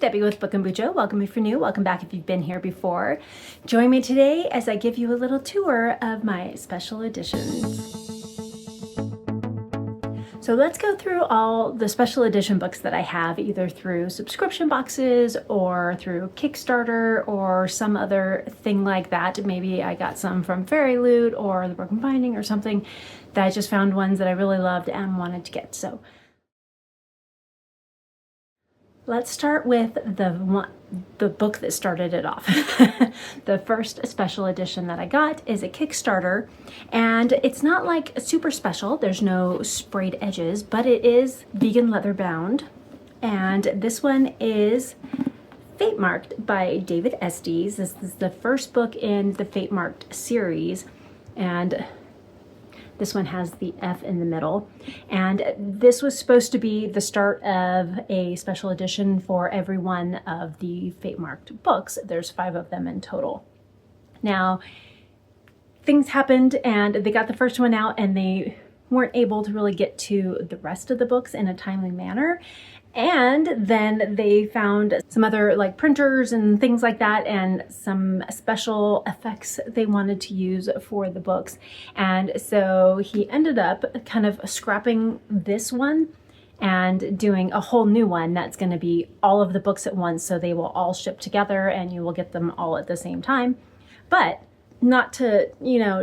Debbie with BookAndBuJo. Welcome if you're new, welcome back if you've been here before. Join me today as I give you a little tour of my special editions. So let's go through all the special edition books that I have, either through subscription boxes or through Kickstarter or some other thing like that. Maybe I got some from Fairy Loot or The Broken Binding or something that I just found ones that I really loved and wanted to get. So let's start with the book that started it off. The first special edition that I got is a Kickstarter, and it's not like super special. There's no sprayed edges, but it is vegan leather bound. And this one is Fatemarked by David Estes. This is the first book in the Fatemarked series, and this one has the F in the middle. And this was supposed to be the start of a special edition for every one of the Fatemarked books. There's 5 of them in total. Now, things happened and they got the first one out and they weren't able to really get to the rest of the books in a timely manner. And then they found some other like printers and things like that and some special effects they wanted to use for the books. And so he ended up kind of scrapping this one and doing a whole new one that's going to be all of the books at once. So they will all ship together and you will get them all at the same time. But not to,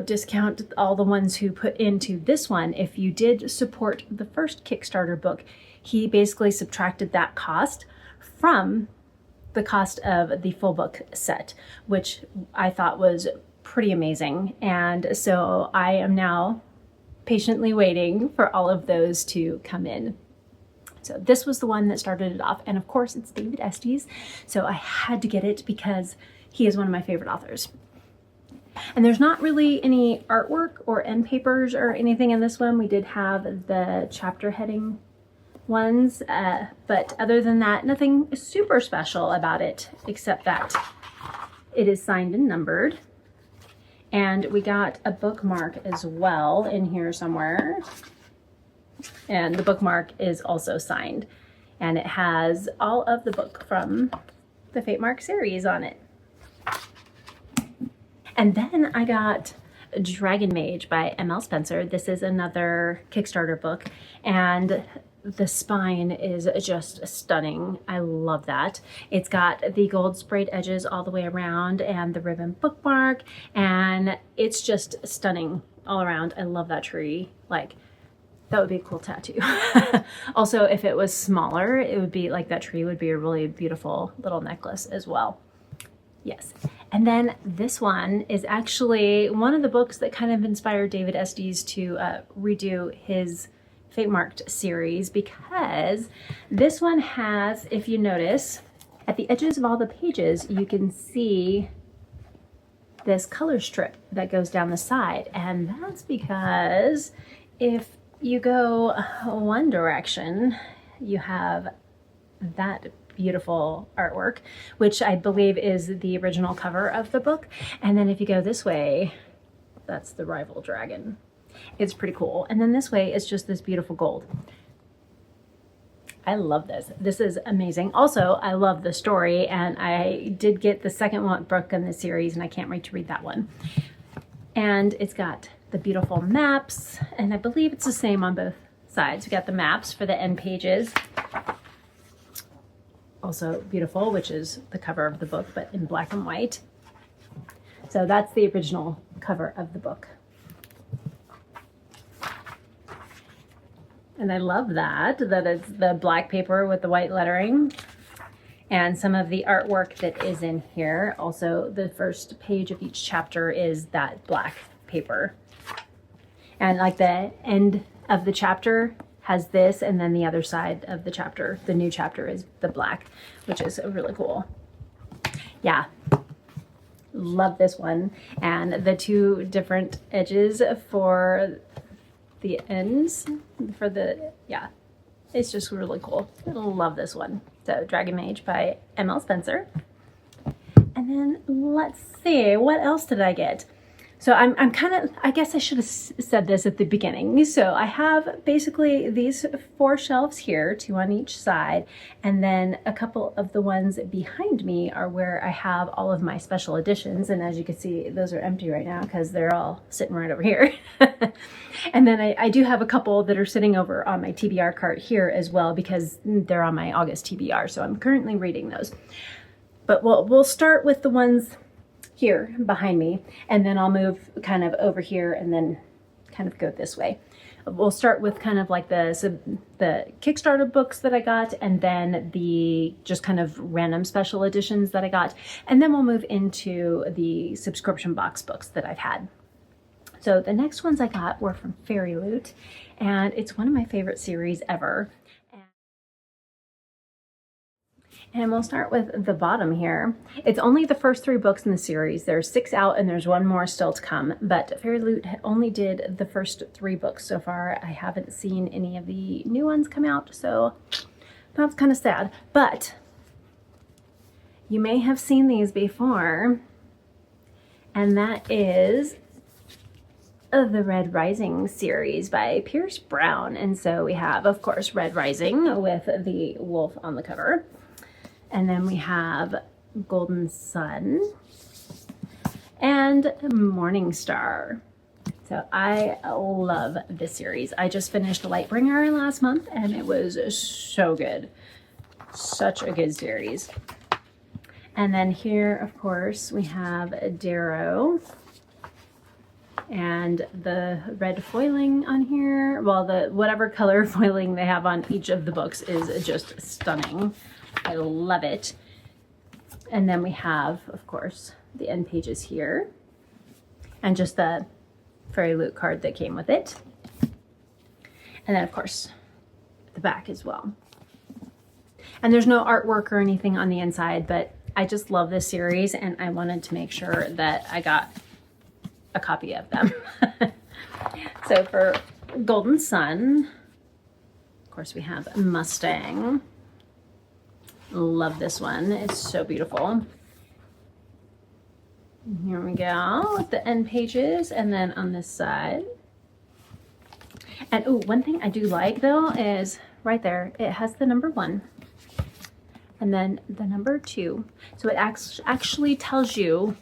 discount all the ones who put into this one. If you did support the first Kickstarter book, he basically subtracted that cost from the cost of the full book set, which I thought was pretty amazing. And so I am now patiently waiting for all of those to come in. So this was the one that started it off. And of course it's David Estes. So I had to get it because he is one of my favorite authors. And there's not really any artwork or end papers or anything in this one. We did have the chapter heading ones, but other than that, nothing super special about it, except that it is signed and numbered. And we got a bookmark as well in here somewhere. And the bookmark is also signed. And it has all of the book from the Fatemarked series on it. And then I got Dragon Mage by M.L. Spencer. This is another Kickstarter book, and the spine is just stunning. I love that. It's got the gold sprayed edges all the way around and the ribbon bookmark, and it's just stunning all around. I love that tree. Like, that would be a cool tattoo. Also, if it was smaller, it would be like that tree would be a really beautiful little necklace as well. Yes. And then this one is actually one of the books that kind of inspired David Estes to redo his Fatemarked series, because this one has, if you notice, at the edges of all the pages, you can see this color strip that goes down the side. And that's because if you go one direction, you have that beautiful artwork, which I believe is the original cover of the book. And then if you go this way, that's the rival dragon. It's pretty cool. And then this way is just this beautiful gold. I love this. This is amazing. Also, I love the story, and I did get the second one book in the series, and I can't wait to read that one. And it's got the beautiful maps, and I believe it's the same on both sides. We got the maps for the end pages. Also beautiful, which is the cover of the book, but in black and white. So that's the original cover of the book. And I love that it's the black paper with the white lettering. And some of the artwork that is in here. Also, the first page of each chapter is that black paper. And like the end of the chapter has this, and then the other side of the chapter, the new chapter, is the black, which is really cool. Yeah, love this one. And the 2 different edges for the ends, it's just really cool. I love this one. So Dragon Mage by M.L. Spencer. And then let's see, what else did I get? So I'm kind of, I guess I should have said this at the beginning. So I have basically these 4 shelves here, 2 on each side, and then a couple of the ones behind me are where I have all of my special editions. And as you can see, those are empty right now because they're all sitting right over here. And then I do have a couple that are sitting over on my TBR cart here as well because they're on my August TBR. So I'm currently reading those. But we'll start with the ones here behind me, and then I'll move kind of over here and then kind of go this way. We'll start with kind of like the Kickstarter books that I got, and then the just kind of random special editions that I got, and then we'll move into the subscription box books that I've had. So the next ones I got were from Fairy Loot, and it's one of my favorite series ever. And we'll start with the bottom here. It's only the first 3 books in the series. There's 6 out and there's 1 more still to come, but Fairy Loot only did the first 3 books so far. I haven't seen any of the new ones come out, so that's kind of sad. But you may have seen these before, and that is the Red Rising series by Pierce Brown. And so we have, of course, Red Rising with the wolf on the cover. And then we have Golden Sun and Morning Star. So I love this series. I just finished Lightbringer last month and it was so good. Such a good series. And then here, of course, we have Darrow and the red foiling on here. Well, the whatever color foiling they have on each of the books is just stunning. I love it. And then we have, of course, the end pages here and just the Fairy Loot card that came with it. And then, of course, the back as well. And there's no artwork or anything on the inside, but I just love this series and I wanted to make sure that I got a copy of them. So for Golden Sun, of course, we have Mustang. Love this one. It's so beautiful. Here we go with the end pages, and then on this side. And oh, one thing I do like though is right there, it has the number 1 and then the number 2. So it actually tells you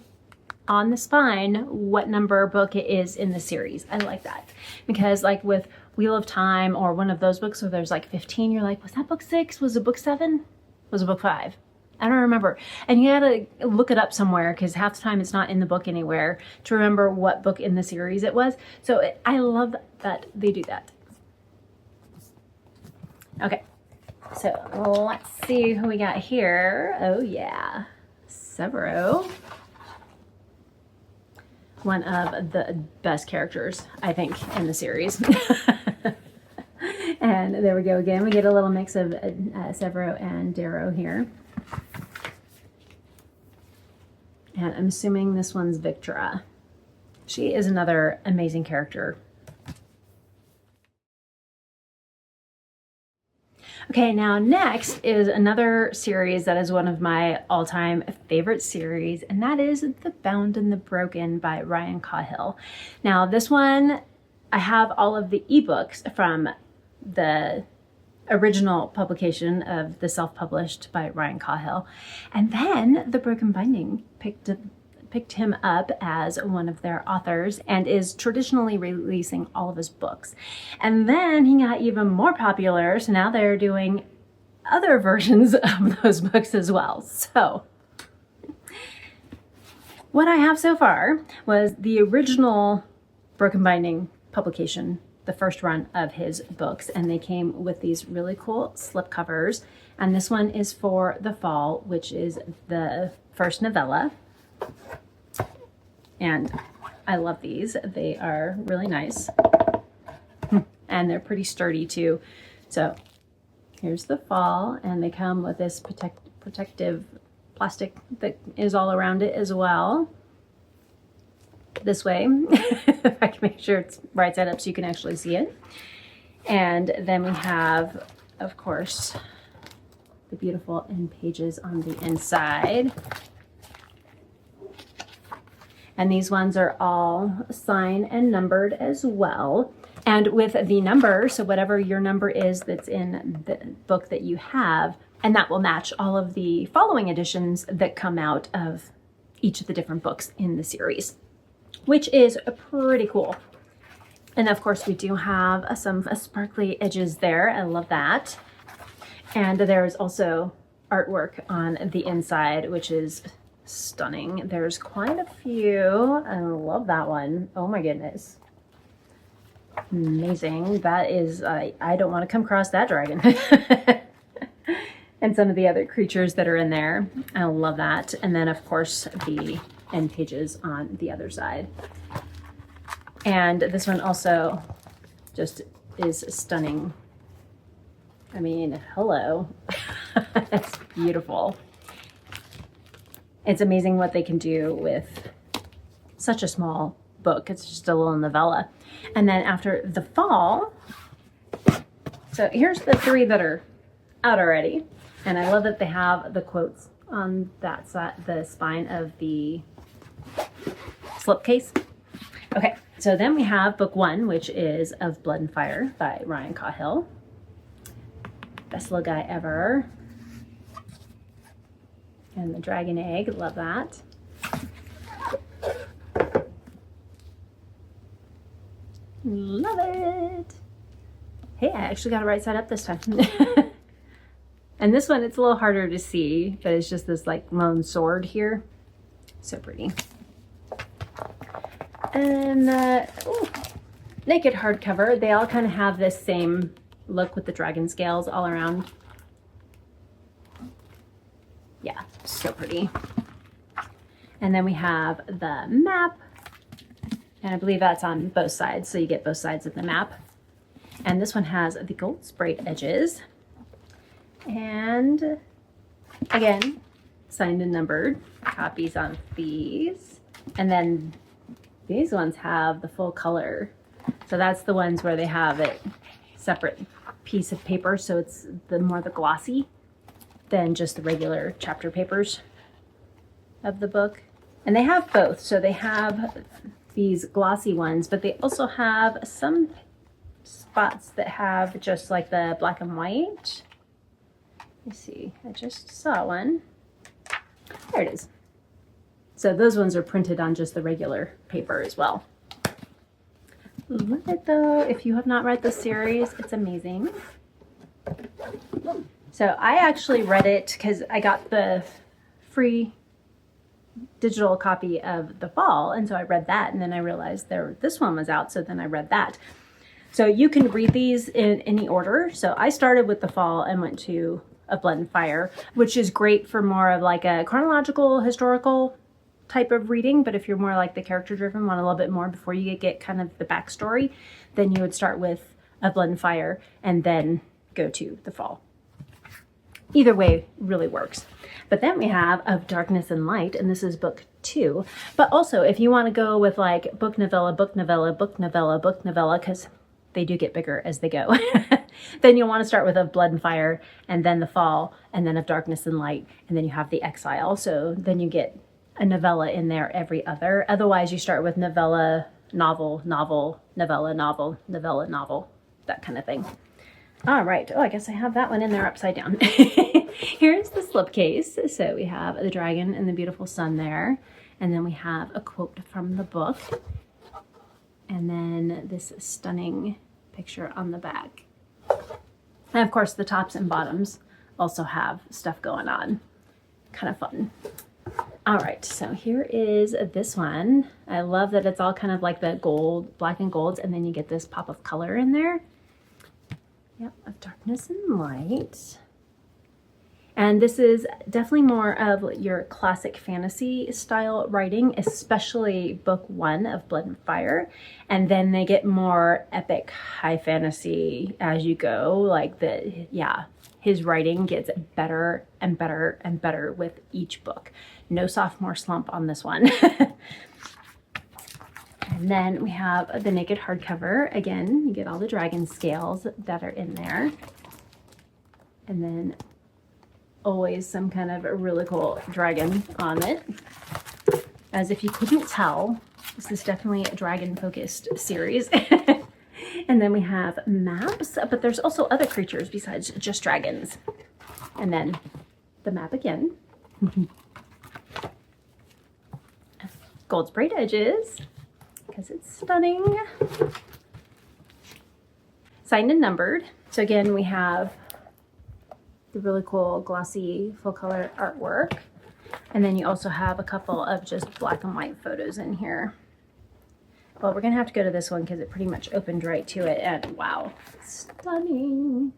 on the spine what number book it is in the series. I like that because like with Wheel of Time or one of those books where there's like 15, you're like, was that book 6? Was it book 7? Was it book 5? I don't remember. And you gotta look it up somewhere because half the time it's not in the book anywhere to remember what book in the series it was. So I love that they do that. Okay, so let's see who we got here. Oh yeah, Severo. One of the best characters, I think, in the series. And there we go again. We get a little mix of Severo and Darrow here. And I'm assuming this one's Victra. She is another amazing character. Okay, now next is another series that is one of my all-time favorite series, and that is The Bound and the Broken by Ryan Cahill. Now this one, I have all of the ebooks from the original publication of the self-published by Ryan Cahill, and then the Broken Binding picked him up as one of their authors and is traditionally releasing all of his books. And then he got even more popular, so now they're doing other versions of those books as well. So what I have so far was the original Broken Binding publication, the first run of his books, and they came with these really cool slip covers. And this one is for the fall, which is the first novella. And I love these. They are really nice. And they're pretty sturdy too. So here's the fall, and they come with this protective plastic that is all around it as well. This way, if I can make sure it's right side up so you can actually see it. And then we have, of course, the beautiful end pages on the inside. And these ones are all signed and numbered as well. And with the number, so whatever your number is that's in the book that you have, and that will match all of the following editions that come out of each of the different books in the series, which is pretty cool. And of course we do have some sparkly edges there. I love that. And there's also artwork on the inside, which is stunning. There's quite a few. I love that one. Oh my goodness. Amazing. That is, I don't want to come across that dragon. And some of the other creatures that are in there. I love that. And then of course the end pages on the other side. And this one also just is stunning. I mean, hello. It's beautiful. It's amazing what they can do with such a small book. It's just a little novella. And then after the fall, so here's the 3 that are out already. And I love that they have the quotes on that side, the spine of the slipcase. Okay, so then we have book 1, which is Of Blood and Fire by Ryan Cahill. Best little guy ever. And the dragon egg, love that. Love it. Hey, I actually got it right side up this time. And this one, it's a little harder to see, but it's just this like lone sword here. So pretty. And naked hardcover, they all kind of have this same look with the dragon scales all around. Yeah, so pretty. And then we have the map, and I believe that's on both sides, so you get both sides of the map. And this one has the gold sprayed edges. And again, signed and numbered copies on these. And then these ones have the full color. So that's the ones where they have it separate piece of paper, so it's the glossy than just the regular chapter papers of the book. And they have both. So they have these glossy ones, but they also have some spots that have just like the black and white. Let me see, I just saw one. There it is. So those ones are printed on just the regular paper as well. Love it though. If you have not read the series, it's amazing. So I actually read it because I got the free digital copy of The Fall, and so I read that, and then I realized this one was out, so then I read that. So you can read these in any order. So I started with The Fall and went to Of Blood and Fire, which is great for more of like a chronological, historical type of reading. But if you're more like the character driven, want a little bit more before you get kind of the backstory, then you would start with Of Blood and Fire and then go to The Fall. Either way really works. But then we have Of Darkness and Light, and this is book 2. But also if you want to go with like book novella, book novella, book novella, book novella, because they do get bigger as they go, then you'll want to start with Of Blood and Fire, and then The Fall, and then Of Darkness and Light, and then you have The Exile. So then you get a novella in there every other. Otherwise you start with novella, novel, novel, novella, novel, novella, novel, that kind of thing. All right. Oh, I guess I have that one in there upside down. Here's the slipcase. So we have the dragon and the beautiful sun there. And then we have a quote from the book. And then this stunning picture on the back. And of course, the tops and bottoms also have stuff going on. Kind of fun. All right, so here is this one. I love that it's all kind of like the gold, black and golds, and then you get this pop of color in there. Yep, Of Darkness and Light. And this is definitely more of your classic fantasy style writing, especially book 1 of Blood and Fire. And then they get more epic high fantasy as you go. Like his writing gets better and better and better with each book. No sophomore slump on this one. And then we have the naked hardcover. Again, you get all the dragon scales that are in there. And then always some kind of a really cool dragon on it. As if you couldn't tell, this is definitely a dragon-focused series. And then we have maps, but there's also other creatures besides just dragons. And then the map again. Gold sprayed edges, because it's stunning. Signed and numbered. So again, we have the really cool glossy full color artwork. And then you also have a couple of just black and white photos in here. Well, we're gonna have to go to this one because it pretty much opened right to it, and wow, stunning.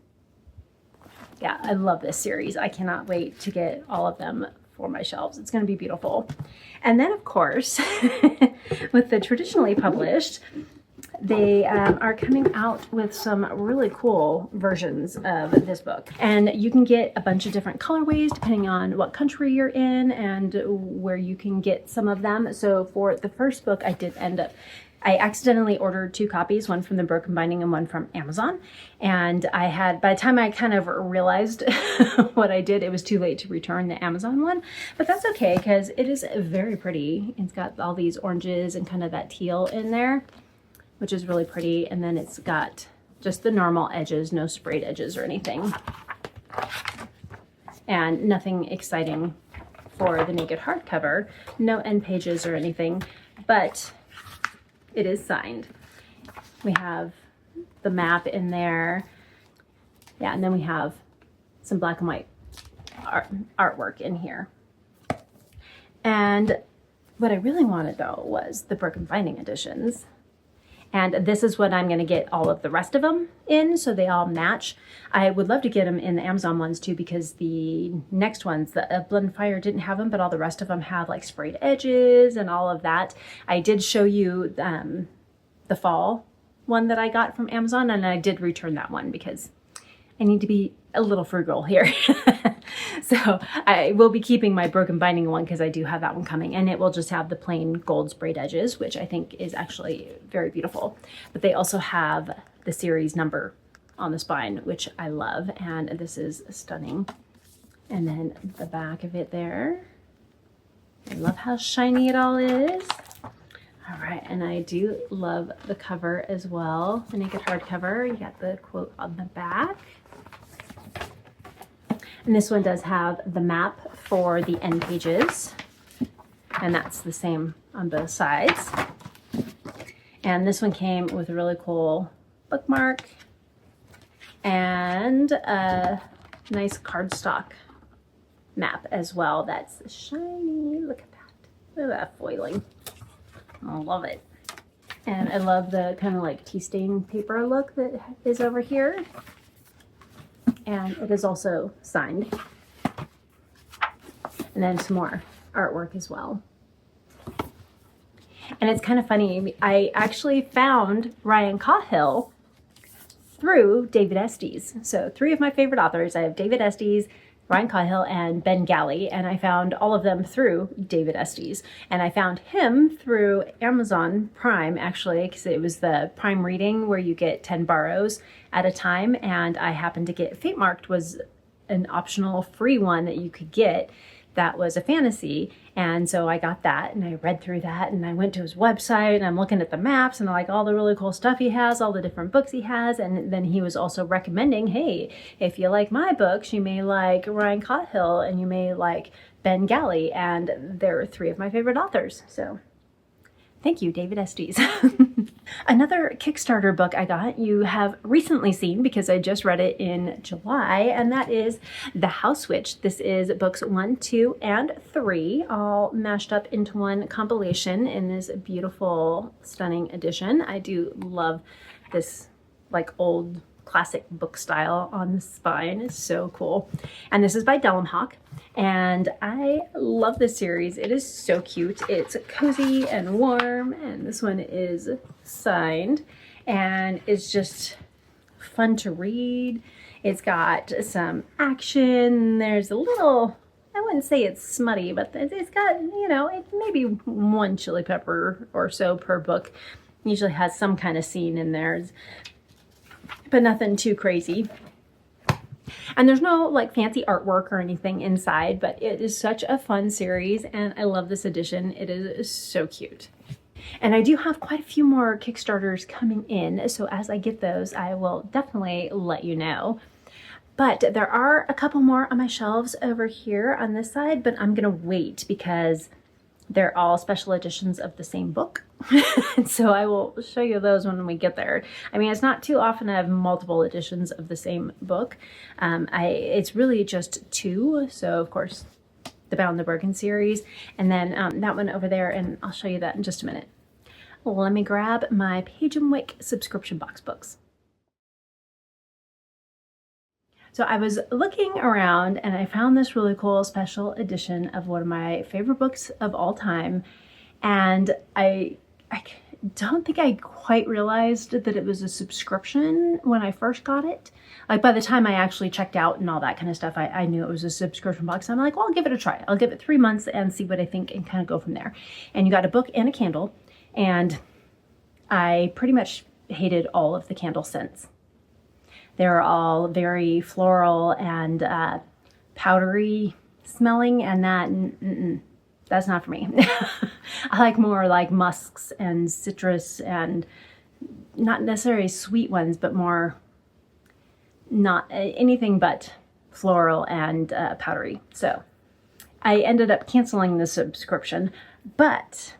Yeah, I love this series. I cannot wait to get all of them for my shelves. It's gonna be beautiful. And then of course, with the traditionally published, they are coming out with some really cool versions of this book. And you can get a bunch of different colorways depending on what country you're in and where you can get some of them. So for the first book, I accidentally ordered 2 copies, one from the Broken Binding and one from Amazon. And by the time I kind of realized what I did, it was too late to return the Amazon one. But that's okay, because it is very pretty. It's got all these oranges and kind of that teal in there, which is really pretty. And then it's got just the normal edges, no sprayed edges or anything. And nothing exciting for the naked hardcover. No end pages or anything, but it is signed. We have the map in there. Yeah, and then we have some black and white artwork in here. And what I really wanted though was the Broken Binding editions. And this is what I'm going to get all of the rest of them in, so they all match. I would love to get them in the Amazon ones too, because the next ones, the Blood and Fire didn't have them, but all the rest of them have like sprayed edges and all of that. I did show you the fall one that I got from Amazon, and I did return that one because I need to be a little frugal here. So I will be keeping my Broken Binding one because I do have that one coming, and it will just have the plain gold sprayed edges, which I think is actually very beautiful. But they also have the series number on the spine, which I love, and this is stunning. And then the back of it there. I love how shiny it all is. All right, and I do love the cover as well, the naked hardcover. You got the quote on the back. And this one does have the map for the end pages, and that's the same on both sides. And this one came with a really cool bookmark and a nice cardstock map as well. That's shiny. Look at that. Look at that foiling. I love it. And I love the kind of like tea stain paper look that is over here. And it is also signed. And then some more artwork as well. And it's kind of funny, I actually found Ryan Cahill through David Estes. So 3 of my favorite authors, I have David Estes, Ryan Cahill, and Ben Galley, and I found all of them through David Estes. And I found him through Amazon Prime, actually, because it was the Prime reading where you get 10 borrows at a time, and I happened to get Fatemarked was an optional free one that you could get that was a fantasy, and so I got that and I read through that, and I went to his website and I'm looking at the maps and like all the really cool stuff he has, all the different books he has, and then he was also recommending, hey, if you like my books, you may like Ryan Cahill and you may like Ben Galley, and they're 3 of my favorite authors. So thank you, David Estes. Another Kickstarter book I got, you have recently seen because I just read it in July, and that is The House Witch. This is books 1, 2, and 3, all mashed up into one compilation in this beautiful, stunning edition. I do love this like old classic book style on the spine. It's so cool. And this is by Hawk. And I love this series. It is so cute. It's cozy and warm, and this one is signed, and it's just fun to read. It's got some action. There's a little, I wouldn't say it's smutty, but it's got, you know, it maybe 1 chili pepper or so per book. Usually has some kind of scene in there, but nothing too crazy. And there's no like fancy artwork or anything inside, but it is such a fun series and I love this edition. It is so cute. And I do have quite a few more Kickstarters coming in, so as I get those, I will definitely let you know. But there are a couple more on my shelves over here on this side, but I'm gonna wait because they're all special editions of the same book. So I will show you those when we get there. I mean, it's not too often I have multiple editions of the same book. It's really just two. So of course, the Bound the Broken series, and then that one over there, and I'll show you that in just a minute. Let me grab my Page and Wick subscription box books. So I was looking around and I found this really cool special edition of one of my favorite books of all time. And I don't think I quite realized that it was a subscription when I first got it. Like by the time I actually checked out and all that kind of stuff, I knew it was a subscription box. I'm like, well, I'll give it a try. I'll give it 3 months and see what I think and kind of go from there. And you got a book and a candle. And I pretty much hated all of the candle scents. They're all very floral and powdery smelling, and that's not for me. I like more like musks and citrus, and not necessarily sweet ones, but more not anything but floral and powdery. So I ended up canceling the subscription, but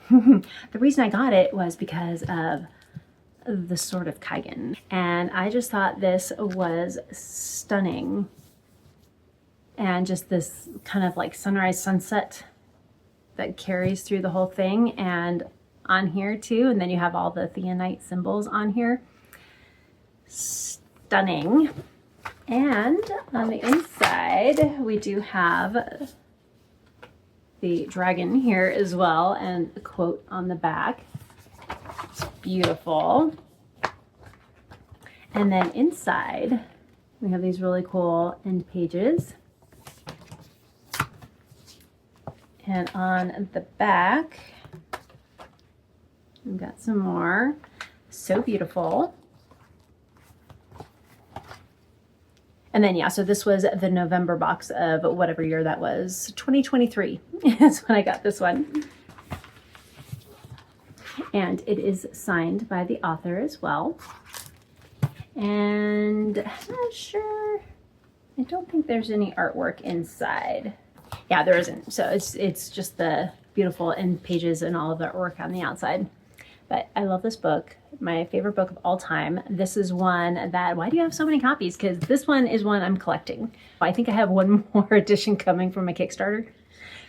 the reason I got it was because of the Sword of Kaigan, and I just thought this was stunning, and just this kind of like sunrise sunset that carries through the whole thing, and on here too, and then you have all the theonite symbols on here. Stunning. And on the inside we do have the dragon here as well, and a quote on the back. It's beautiful. And then inside we have these really cool end pages. And on the back we've got some more. So beautiful. And then, yeah, so this was the November box of whatever year that was. 2023 is when I got this one. And it is signed by the author as well. And I'm not sure, I don't think there's any artwork inside. Yeah, there isn't. So it's just the beautiful end pages and all of the artwork on the outside. But I love this book. My favorite book of all time. This is one that, why do you have so many copies? Because this one is one I'm collecting. I think I have one more edition coming from a Kickstarter.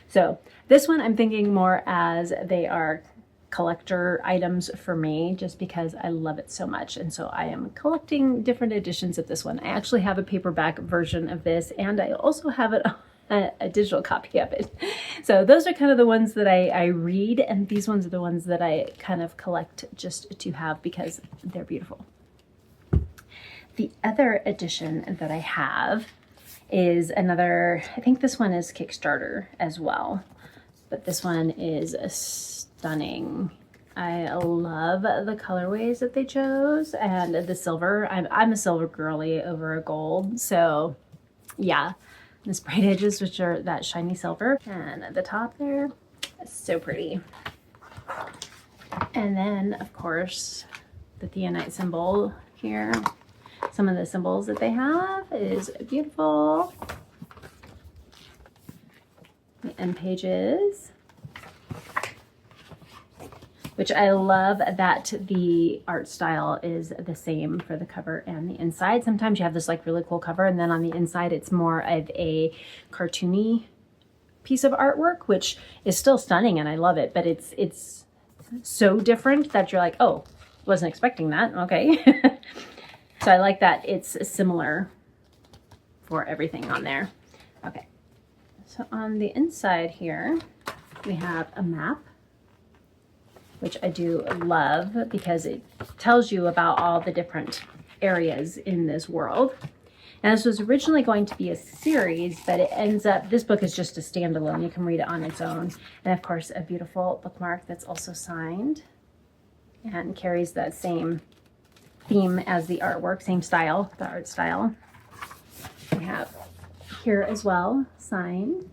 So this one I'm thinking more as they are collector items for me, just because I love it so much. And so I am collecting different editions of this one. I actually have a paperback version of this, and I also have a digital copy of it. So those are kind of the ones that I read, and these ones are the ones that I kind of collect just to have because they're beautiful. The other edition that I have is another, I think this one is Kickstarter as well, but this one is stunning. I love the colorways that they chose, and the silver. I'm a silver girly over a gold, so yeah. The sprayed edges, which are that shiny silver, and at the top there, so pretty. And then, of course, the theonite symbol here. Some of the symbols that they have is beautiful. The end pages, which I love that the art style is the same for the cover and the inside. Sometimes you have this like really cool cover, and then on the inside it's more of a cartoony piece of artwork, which is still stunning and I love it, but it's so different that you're like, oh, wasn't expecting that, okay. So I like that it's similar for everything on there. Okay, so on the inside here we have a map, which I do love because it tells you about all the different areas in this world. And this was originally going to be a series, but it ends up, this book is just a standalone. You can read it on its own. And of course, a beautiful bookmark that's also signed and carries that same theme as the artwork, same style, the art style. We have here as well, signed.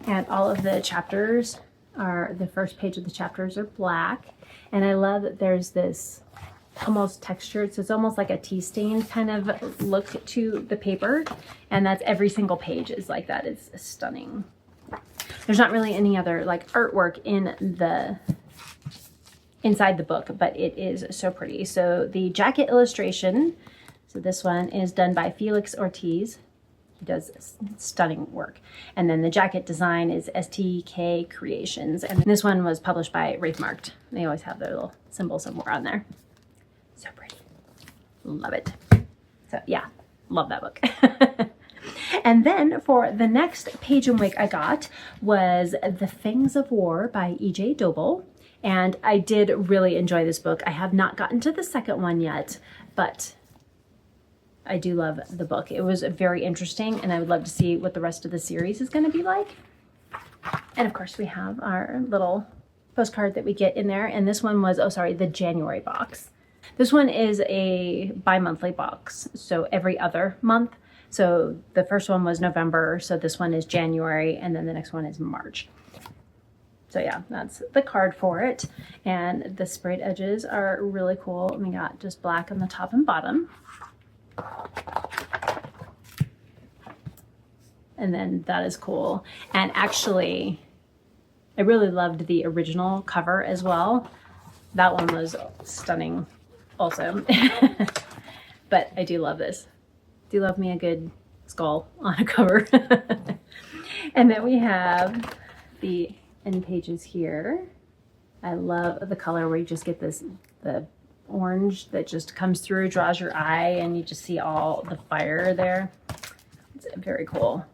And all of the chapters are, the first page of the chapters are black. And I love that there's this almost textured, so it's almost like a tea stain kind of look to the paper. And that's every single page is like that. It's stunning. There's not really any other like artwork inside the book, but it is so pretty. So the jacket illustration, so this one is done by Felix Ortiz. He does stunning work. And then the jacket design is STK Creations. And this one was published by Fatemarked. They always have their little symbol somewhere on there. So pretty. Love it. So yeah, love that book. And then for the next page and wick I got was The Fangs of War by E.J. Doble. And I did really enjoy this book. I have not gotten to the second one yet, but I do love the book. It was very interesting, and I would love to see what the rest of the series is going to be like. And of course, we have our little postcard that we get in there. And this one was, oh, sorry, the January box. This one is a bi-monthly box, so every other month. So the first one was November, so this one is January, and then the next one is March. So yeah, that's the card for it. And the sprayed edges are really cool. We got just black on the top and bottom. And then that is cool. And actually, I really loved the original cover as well. That one was stunning also. But I do love this. Do love me a good skull on a cover. And then we have the end pages here. I love the color where you just get this, the orange that just comes through, draws your eye, and you just see all the fire there. It's very cool.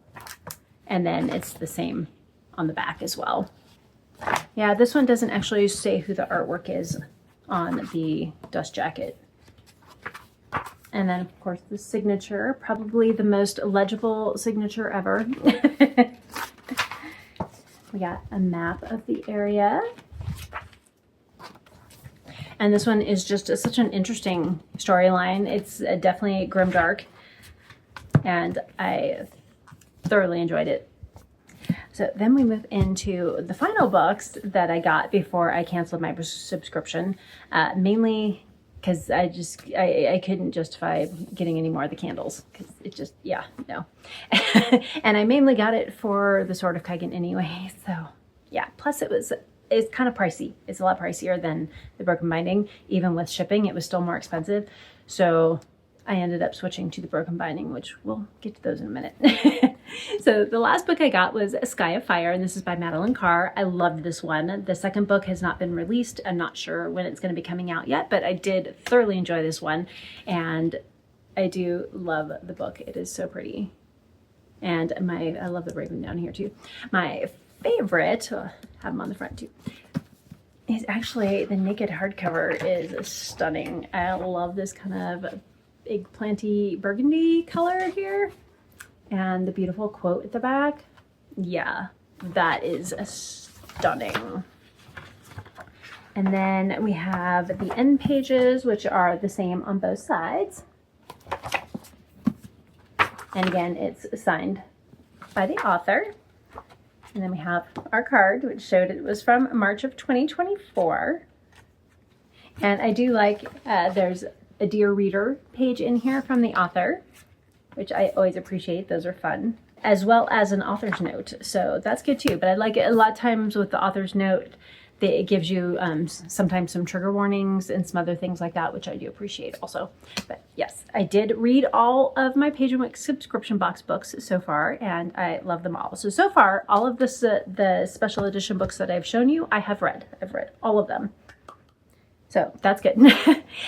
And then it's the same on the back as well. Yeah, this one doesn't actually say who the artwork is on the dust jacket. And then, of course, the signature, probably the most legible signature ever. We got a map of the area. And this one is just such an interesting storyline. It's definitely grimdark, and I thoroughly enjoyed it. So then we move into the final books that I got before I canceled my subscription, mainly because I couldn't justify getting any more of the candles, because it just, yeah, no. And I mainly got it for the Sword of Kaigan anyway, so yeah. Plus it's kind of pricey. It's a lot pricier than the Broken Binding. Even with shipping, it was still more expensive. So I ended up switching to the Broken Binding, which we'll get to those in a minute. So the last book I got was Sky of Fire, and this is by Madeline Carr. I loved this one. The second book has not been released. I'm not sure when it's going to be coming out yet, but I did thoroughly enjoy this one, and I do love the book. It is so pretty. And I love the raven down here too. My favorite, I have them on the front too, is actually the naked hardcover. Is stunning. I love this kind of eggplanty burgundy color here, and the beautiful quote at the back. Yeah, that is stunning. And then we have the end pages, which are the same on both sides. And again, it's signed by the author. And then we have our card, which showed it was from March of 2024. And I do like, there's a Dear Reader page in here from the author, which I always appreciate. Those are fun. As well as an author's note. So that's good too. But I like it a lot of times with the author's note, it gives you sometimes some trigger warnings and some other things like that, which I do appreciate also. But yes, I did read all of my Page and Wick subscription box books so far, and I love them all. So far, all of the special edition books that I've shown you, I have read. I've read all of them. So that's good.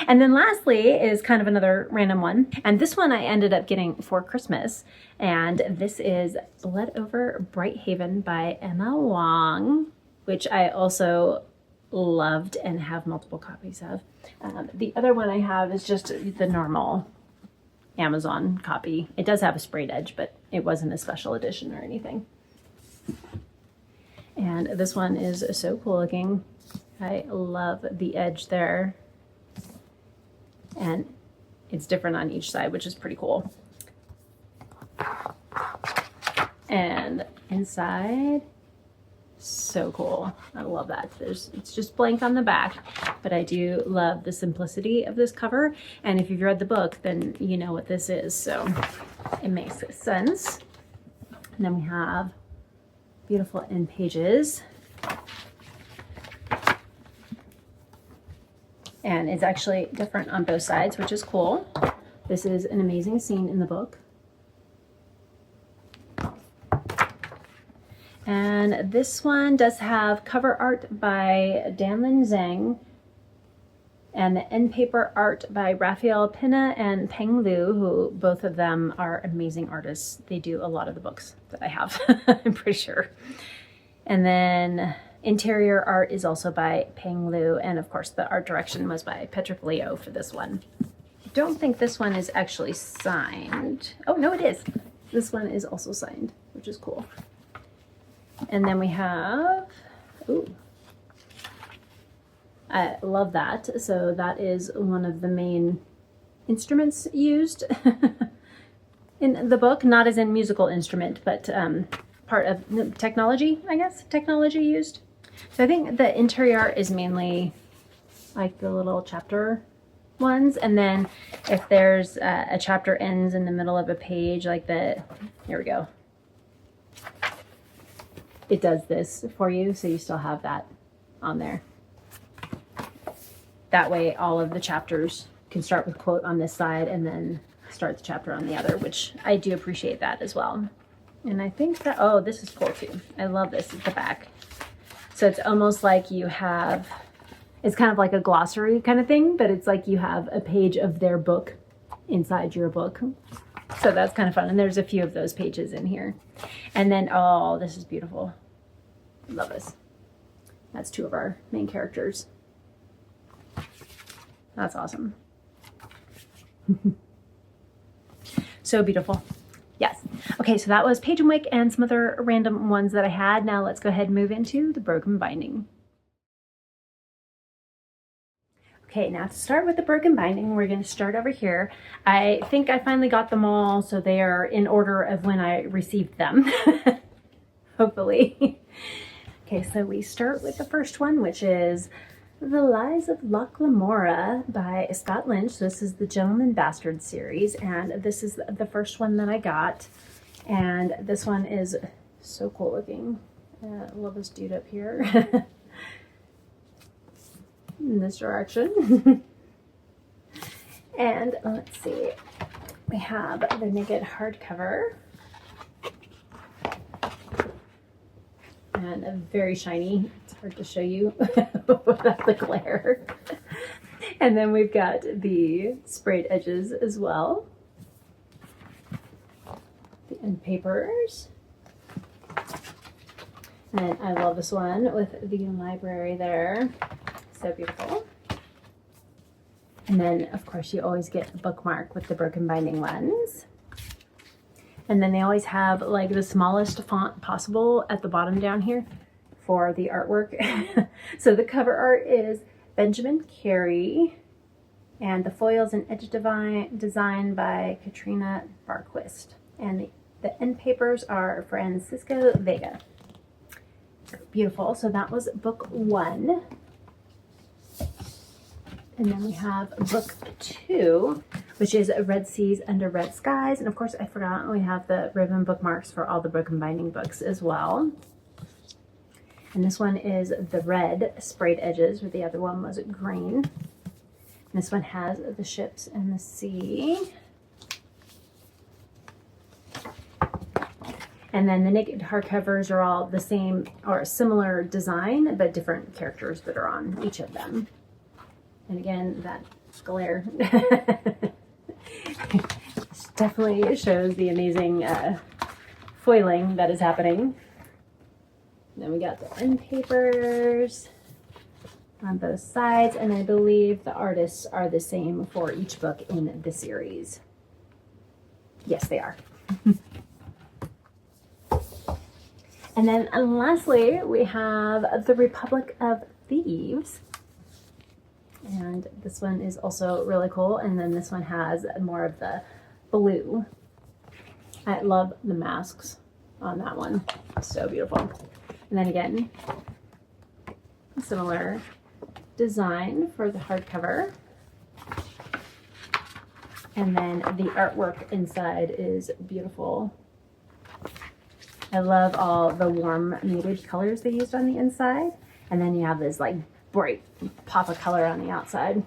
And then lastly is kind of another random one. And this one I ended up getting for Christmas. And this is Blood Over Bright Haven by Emma Wong, which I also loved and have multiple copies of. The other one I have is just the normal Amazon copy. It does have a sprayed edge, but it wasn't a special edition or anything. And this one is so cool looking. I love the edge there. And it's different on each side, which is pretty cool. And inside, so cool. I love that. It's just blank on the back, but I do love the simplicity of this cover. And if you've read the book, then you know what this is, so it makes sense. And then we have beautiful end pages. And it's actually different on both sides, which is cool. This is an amazing scene in the book. And this one does have cover art by Danlin Zhang and the end paper art by Raphael Pina and Peng Liu, who both of them are amazing artists. They do a lot of the books that I have, I'm pretty sure. And then interior art is also by Peng Liu, and of course the art direction was by Patrikios for this one. I don't think this one is actually signed. Oh, no, it is. This one is also signed, which is cool. And then we have, ooh, I love that. So that is one of the main instruments used in the book, not as in musical instrument, but part of technology, I guess, technology used. So I think the interior is mainly like the little chapter ones. And then if there's a chapter ends in the middle of a page, like here we go. It does this for you, so you still have that on there. That way all of the chapters can start with quote on this side and then start the chapter on the other, which I do appreciate that as well. And I think that, oh, this is cool too. I love this at the back. So it's almost like you have, it's kind of like a glossary kind of thing, but it's like you have a page of their book inside your book. So that's kind of fun. And there's a few of those pages in here. And then, oh, this is beautiful. I love this. That's two of our main characters. That's awesome. So beautiful. Yes. Okay, so that was Page and Wick and some other random ones that I had. Now let's go ahead and move into the broken binding. Okay, now to start with the broken binding, we're going to start over here. I think I finally got them all, so they are in order of when I received them, hopefully. Okay, so we start with the first one, which is The Lies of Loch Lamora by Scott Lynch. This is the Gentleman Bastard series, and this is the first one that I got. And this one is so cool looking. I love this dude up here. In this direction. And let's see, we have the naked hardcover and a very shiny, it's hard to show you without the glare. And then we've got the sprayed edges as well, the end papers. And I love this one with the library there. So beautiful. And then, of course, you always get a bookmark with the broken binding ones. And then they always have like the smallest font possible at the bottom down here for the artwork. So the cover art is Benjamin Carey, and the foils and edge design by Katrina Barquist. And the end papers are Francisco Vega. Beautiful. So that was book one. And then we have book two, which is Red Seas Under Red Skies. And of course, I forgot we have the ribbon bookmarks for all the broken binding books as well. And this one is the red sprayed edges, where the other one was green. And this one has the ships and the sea. And then the naked hardcovers are all the same or a similar design, but different characters that are on each of them. And again, that glare definitely shows the amazing foiling that is happening. Then we got the end papers on both sides, and I believe the artists are the same for each book in the series. Yes, they are. And then lastly, we have The Republic of Thieves. And this one is also really cool. And then this one has more of the blue. I love the masks. on that one. So beautiful. And then again, similar design for the hardcover. And then the artwork inside is beautiful. I love all the warm muted colors they used on the inside. And then you have this like bright pop of color on the outside.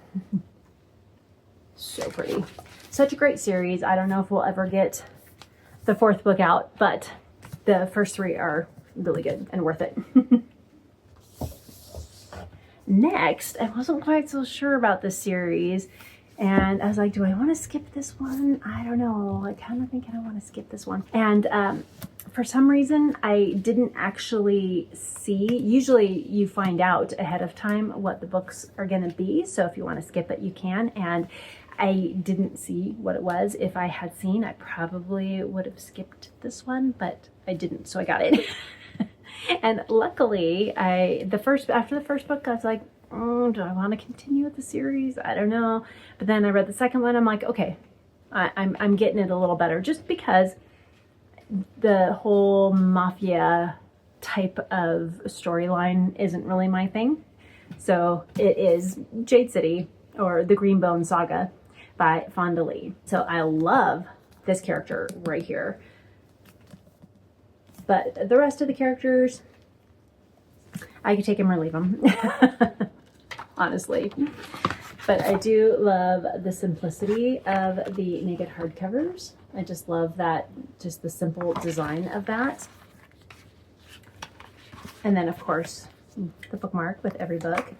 So pretty. Such a great series. I don't know if we'll ever get the 4th book out, but the first 3 are really good and worth it. Next, I wasn't quite so sure about this series, and I was like, do I want to skip this one? I don't know. I kind of thinking I want to skip this one. And for some reason, I didn't actually see. Usually you find out ahead of time what the books are going to be, so if you want to skip it, you can. And I didn't see what it was. If I had seen, I probably would have skipped this one, but I didn't, so I got it. And luckily, after the first book, I was like, oh, do I want to continue with the series? I don't know. But then I read the second one. I'm like, okay, I'm getting it a little better, just because the whole mafia type of storyline isn't really my thing. So it is Jade City, or the Greenbone Saga by Fonda Lee. So I love this character right here. But the rest of the characters, I could take them or leave them, honestly. But I do love the simplicity of the naked hardcovers. I just love that, just the simple design of that. And then, of course, the bookmark with every book.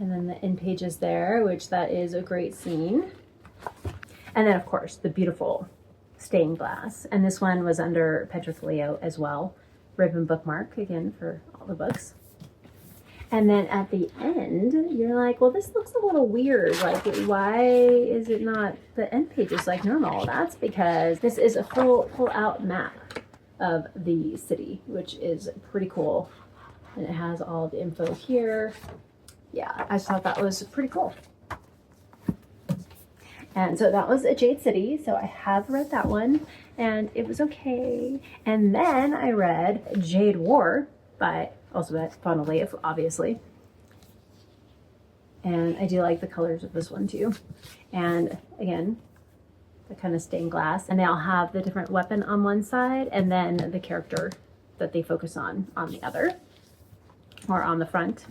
And then the end pages there, which that is a great scene. And then, of course, the beautiful stained glass. And this one was under Patrikios as well. Ribbon bookmark, again, for all the books. And then at the end, you're like, well, this looks a little weird. Like, why is it not the end pages like normal? That's because this is a full out map of the city, which is pretty cool. And it has all the info here. Yeah, I just thought that was pretty cool. And so that was a Jade City. So I have read that one and it was okay. And then I read Jade War by Fonda Lee, obviously. And I do like the colors of this one too. And again, the kind of stained glass. And they all have the different weapon on one side and then the character that they focus on the other, or on the front.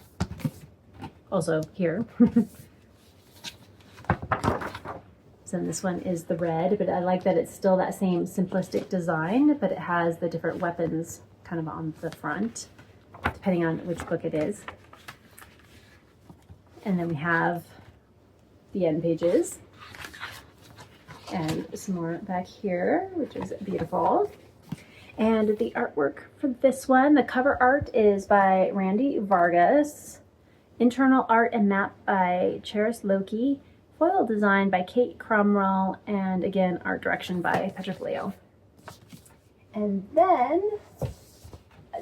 Also here. So this one is the red, but I like that it's still that same simplistic design, but it has the different weapons kind of on the front, depending on which book it is. And then we have the end pages and some more back here, which is beautiful. And the artwork for this one, the cover art is by Randy Vargas, internal art and map by Charis Loki, foil design by Kate Cromwell, and again, art direction by Patrikios. And then,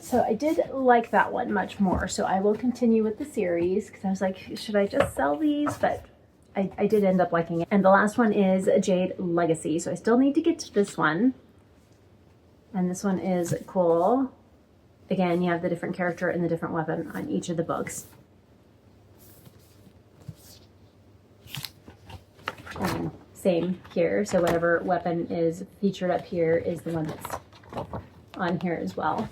so I did like that one much more, so I will continue with the series, because I was like, should I just sell these? But I did end up liking it. And the last one is Jade Legacy, so I still need to get to this one. And this one is cool. Again, you have the different character and the different weapon on each of the books. And same here, so whatever weapon is featured up here is the one that's on here as well.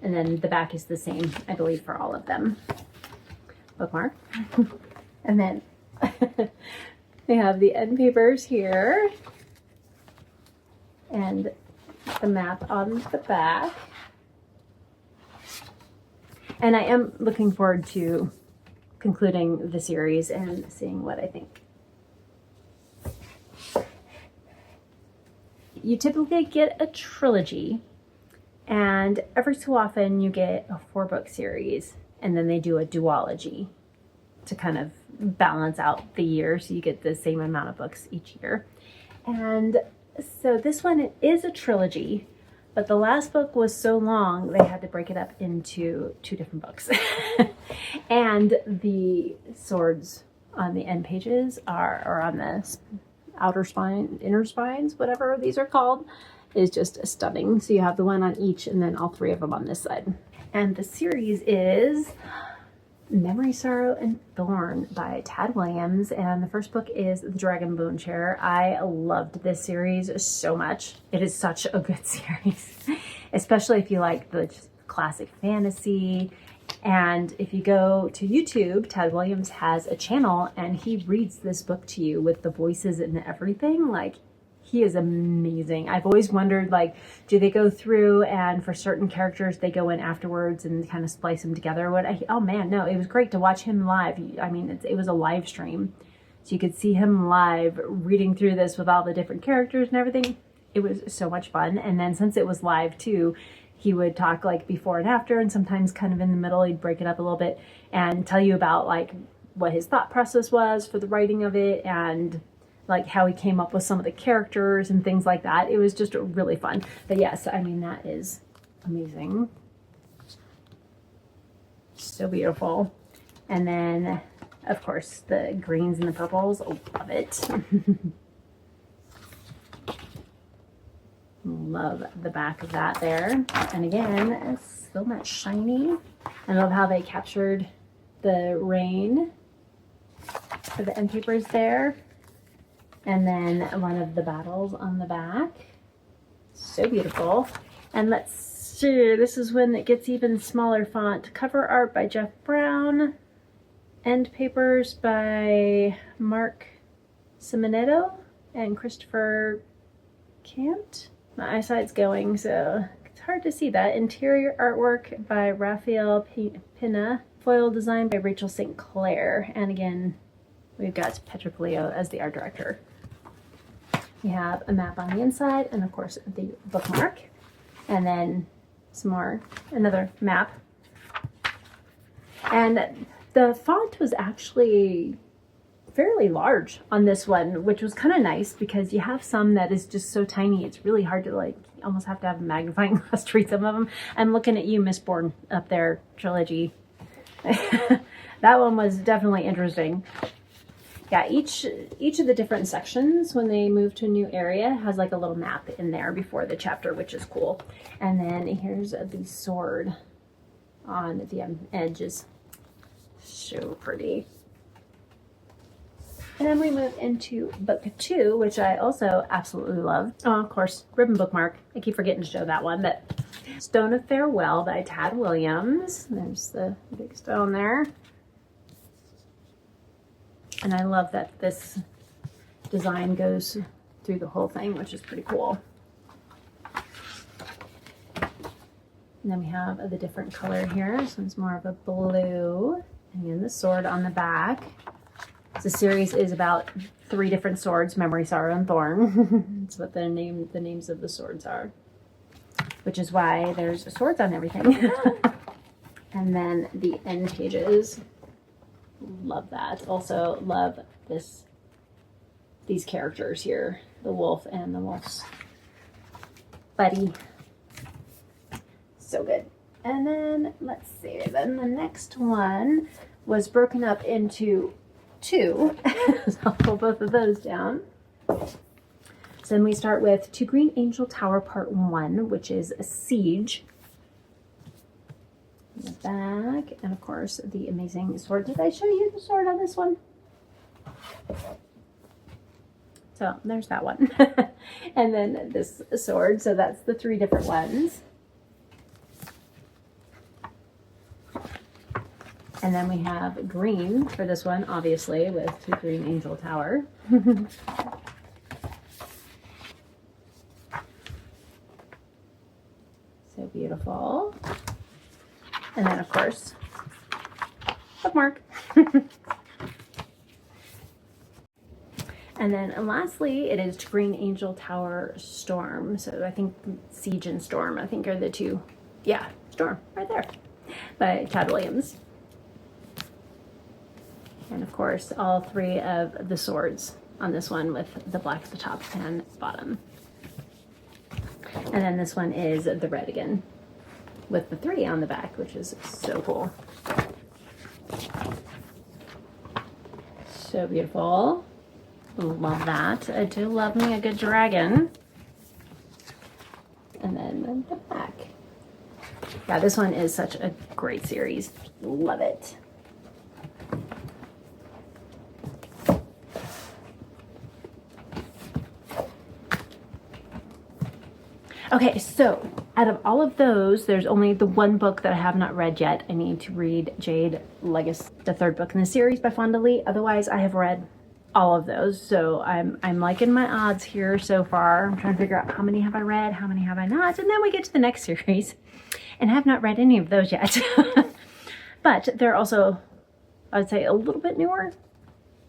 And then the back is the same, I believe, for all of them. Bookmark. And then they have the end papers here and the map on the back. And I am looking forward to concluding the series and seeing what I think. You typically get a trilogy, and every so often you get a 4-book series, and then they do a duology to kind of balance out the year, so you get the same amount of books each year. And so this one, it is a trilogy, but the last book was so long they had to break it up into 2 different books. And the swords on the end pages are on the outer spine, inner spines, whatever these are called, is just stunning. So you have the one on each and then all three of them on this side. And the series is Memory, Sorrow, and Thorn by Tad Williams. And the first book is The Dragon Bone Chair. I loved this series so much. It is such a good series, especially if you like the classic fantasy. And if you go to YouTube, Tad Williams has a channel and he reads this book to you with the voices and everything. Like, he is amazing. I've always wondered, like, do they go through and for certain characters they go in afterwards and kind of splice them together? Oh man, no, it was great to watch him live. I mean, it was a live stream. So you could see him live reading through this with all the different characters and everything. It was so much fun. And then since it was live too, he would talk like before and after, and sometimes kind of in the middle, he'd break it up a little bit and tell you about like what his thought process was for the writing of it and like how he came up with some of the characters and things like that. It was just really fun. But yes, I mean, that is amazing. So beautiful. And then, of course, the greens and the purples. Oh, love it. Love the back of that there. And again, it's so much shiny. I love how they captured the rain for the end papers there. And then one of the battles on the back. So beautiful. And let's see, this is when it gets even smaller font. Cover art by Jeff Brown. End papers by Mark Simonetto and Christopher Cant. My eyesight's going, so it's hard to see that. Interior artwork by Raphael Pina. Foil design by Rachel St. Clair. And again, we've got Patrikios as the art director. We have a map on the inside and of course the bookmark. And then some more, another map. And the font was actually fairly large on this one, which was kind of nice because you have some that is just so tiny. It's really hard to like, you almost have to have a magnifying glass to read some of them. I'm looking at you, Mistborn, up there, trilogy. That one was definitely interesting. Yeah, each of the different sections, when they move to a new area, has like a little map in there before the chapter, which is cool. And then here's the sword on the edges. So pretty. And then we move into book 2, which I also absolutely love. Oh, of course, ribbon bookmark. I keep forgetting to show that one, but Stone of Farewell by Tad Williams. There's the big stone there. And I love that this design goes through the whole thing, which is pretty cool. And then we have the different color here. This one's more of a blue. And then the sword on the back. The series is about 3 different swords, Memory, Sorrow, and Thorn. That's what the names of the swords are. Which is why there's swords on everything. And then the end pages. Love that. Also love these characters here, the wolf and the wolf's buddy. So good. And then let's see, then the next one was broken up into 2. So I'll pull both of those down. So then we start with To Green Angel Tower Part 1, which is a siege. In the back, and of course the amazing sword. Did I show you the sword on this one? So there's that one. And then this sword, so that's the 3 different ones. And then we have green for this one, obviously, with To Green Angel Tower. So beautiful. And then, of course, bookmark. And then lastly, it is To Green Angel Tower Storm. So I think Siege and Storm, I think, are the 2. Yeah, Storm, right there, by Tad Williams. And of course, all 3 of the swords on this one with the black at the top and bottom. And then this one is the red again, with the 3 on the back, which is so cool. So beautiful. Love that. I do love me a good dragon. Yeah, this one is such a great series. Love it. Okay, so out of all of those, there's only the one book that I have not read yet. I need to read Jade Legacy, the third book in the series by Fonda Lee. Otherwise, I have read all of those. So I'm liking my odds here so far. I'm trying to figure out how many have I read, how many have I not. And then we get to the next series and I have not read any of those yet. But they're also, I would say, a little bit newer.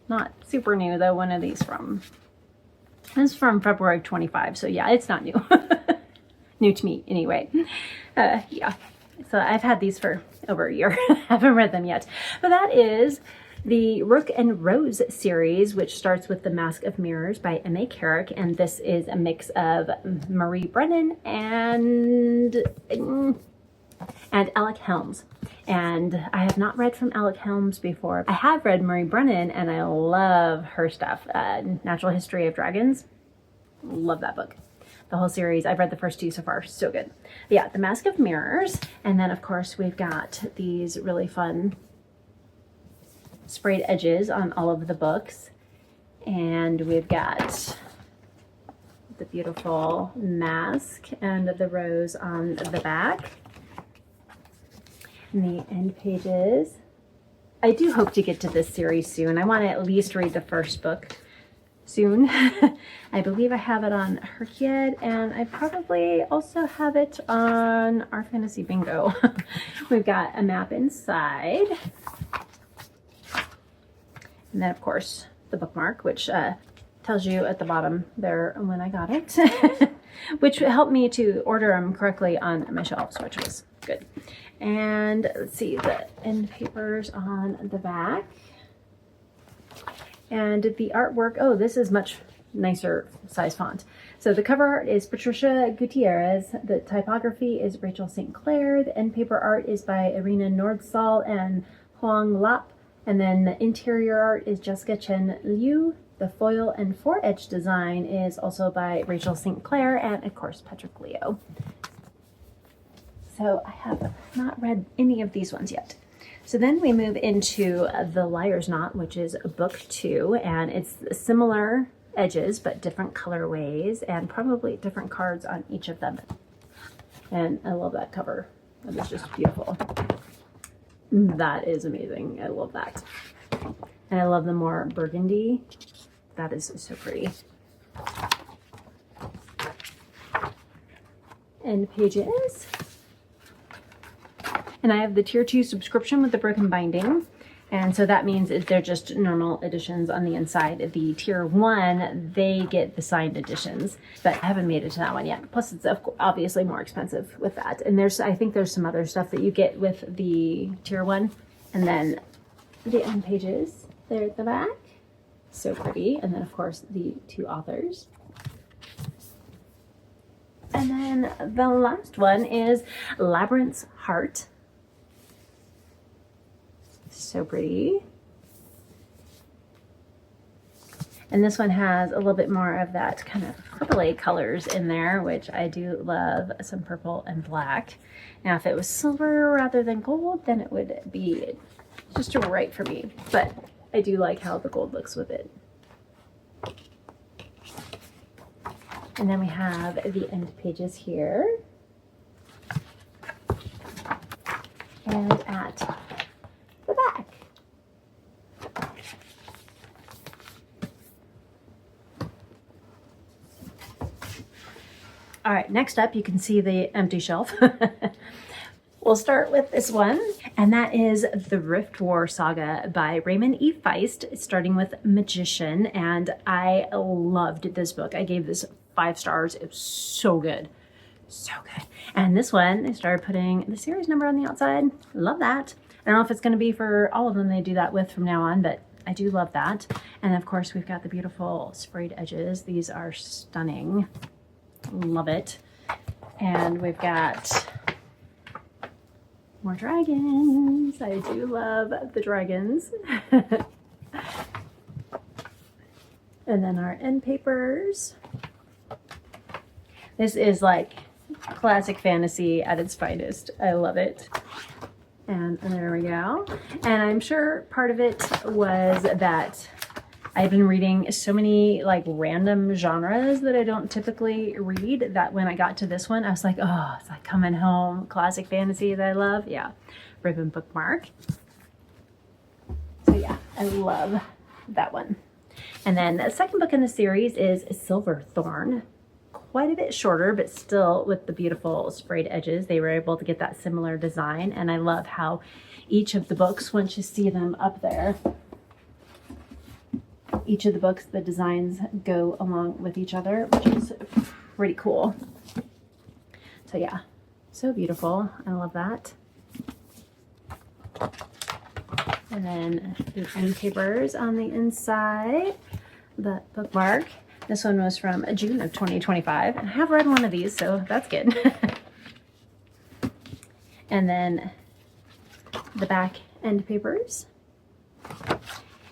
Not super new though. One of these this is from February 25. So yeah, it's not new. New to me anyway. Yeah, so I've had these for over a year. Haven't read them yet, but that is the Rook and Rose series, which starts with The Mask of Mirrors by M.A. Carrick, and this is a mix of Marie Brennan and Alec Helms. And I have not read from Alec Helms before. I have read Marie Brennan and I love her stuff. Natural History of Dragons. Love that book. The whole series. I've read the first two so far. So good. But yeah, The Mask of Mirrors. And then of course we've got these really fun sprayed edges on all of the books. And we've got the beautiful mask and the rose on the back. And the end pages. I do hope to get to this series soon. I want to at least read the first book soon. I believe I have it on Herkiad, and I probably also have it on Our Fantasy Bingo. We've got a map inside. And then, of course, the bookmark, which tells you at the bottom there when I got it, which helped me to order them correctly on my shelves, which was good. And let's see, the end papers on the back. And the artwork, oh, this is much nicer size font. So the cover art is Patricia Gutierrez. The typography is Rachel St. Clair. The end paper art is by Irina Nordsal and Huang Lap. And then the interior art is Jessica Chen Liu. The foil and foredge design is also by Rachel St. Clair and, of course, Patrikios. So I have not read any of these ones yet. So then we move into The Liar's Knot, which is book 2, and it's similar edges, but different colorways and probably different cards on each of them. And I love that cover. That is just beautiful. That is amazing. I love that. And I love the more burgundy. That is so pretty. And pages. And I have the tier 2 subscription with the broken binding. And so that means they're just normal editions on the inside. The tier 1, they get the signed editions, but I haven't made it to that one yet. Plus it's obviously more expensive with that. And I think there's some other stuff that you get with the tier 1. And then the end pages, there at the back. So pretty. And then of course the 2 authors. And then the last one is Labyrinth's Heart. So pretty. And this one has a little bit more of that kind of purpley colors in there, which I do love, some purple and black. Now, if it was silver rather than gold, then it would be just right for me. But I do like how the gold looks with it. And then we have the end pages here. And at the back. All right, next up, you can see the empty shelf. We'll start with this one, and that is The Rift War Saga by Raymond E. Feist, starting with Magician, and I loved this book. I gave this 5 stars. It was so good. So good. And this one, they started putting the series number on the outside. Love that. I don't know if it's going to be for all of them they do that with from now on, but I do love that. And of course, we've got the beautiful sprayed edges. These are stunning. Love it. And we've got more dragons. I do love the dragons. And then our end papers. This is like classic fantasy at its finest. I love it. And there we go. And I'm sure part of it was that I've been reading so many like random genres that I don't typically read, that when I got to this one, I was like, oh, it's like coming home. Classic fantasy that I love. Yeah. Ribbon bookmark. So yeah, I love that one. And then the second book in the series is Silverthorn. Quite a bit shorter, but still with the beautiful sprayed edges. They were able to get that similar design. And I love how each of the books, once you see them up there, each of the books, the designs go along with each other, which is pretty cool. So yeah, so beautiful. I love that. And then the end papers on the inside, the bookmark. This one was from June of 2025. And I have read one of these, so that's good. And then the back end papers.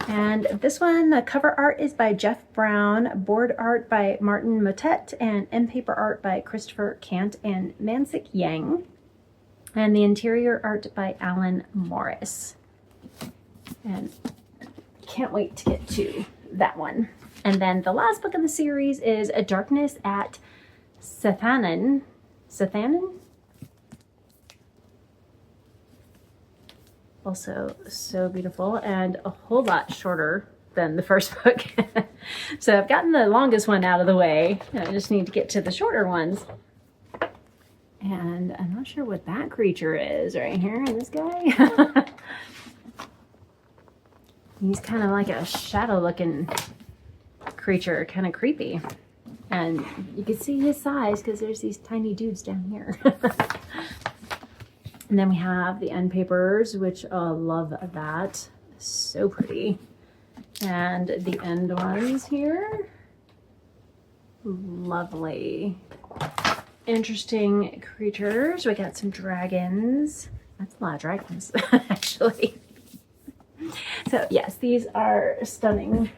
And this one, the cover art is by Jeff Brown, board art by Martin Motet, and end paper art by Christopher Kant and Mansik Yang. And the interior art by Alan Morris. And can't wait to get to that one. And then the last book in the series is A Darkness at Sethanen. Sethanen? Also so beautiful and a whole lot shorter than the first book. So I've gotten the longest one out of the way. I just need to get to the shorter ones. And I'm not sure what that creature is right here, this guy. He's kind of like a shadow looking creature, kind of creepy. And you can see his size because there's these tiny dudes down here. And then we have the end papers, which love that. So pretty. And the end ones here. Lovely. Interesting creatures. We got some dragons. That's a lot of dragons, actually. So yes, these are stunning.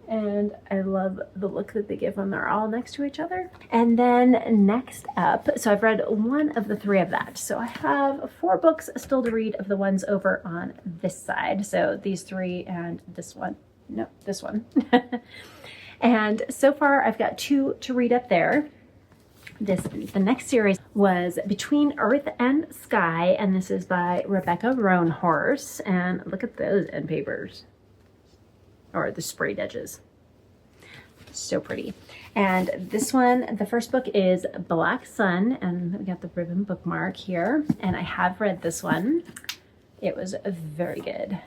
And I love the look that they give when they're all next to each other. And then next up, so I've read one of the three of that. So I have 4 books still to read of the ones over on this side. So these 3 and this one. No, this one. And so far I've got 2 to read up there. The next series was Between Earth and Sky, and this is by Rebecca Roanhorse. And look at those end papers. Or the sprayed edges. So pretty. And this one, the first book is Black Sun, and we got the ribbon bookmark here. And I have read this one. It was very good.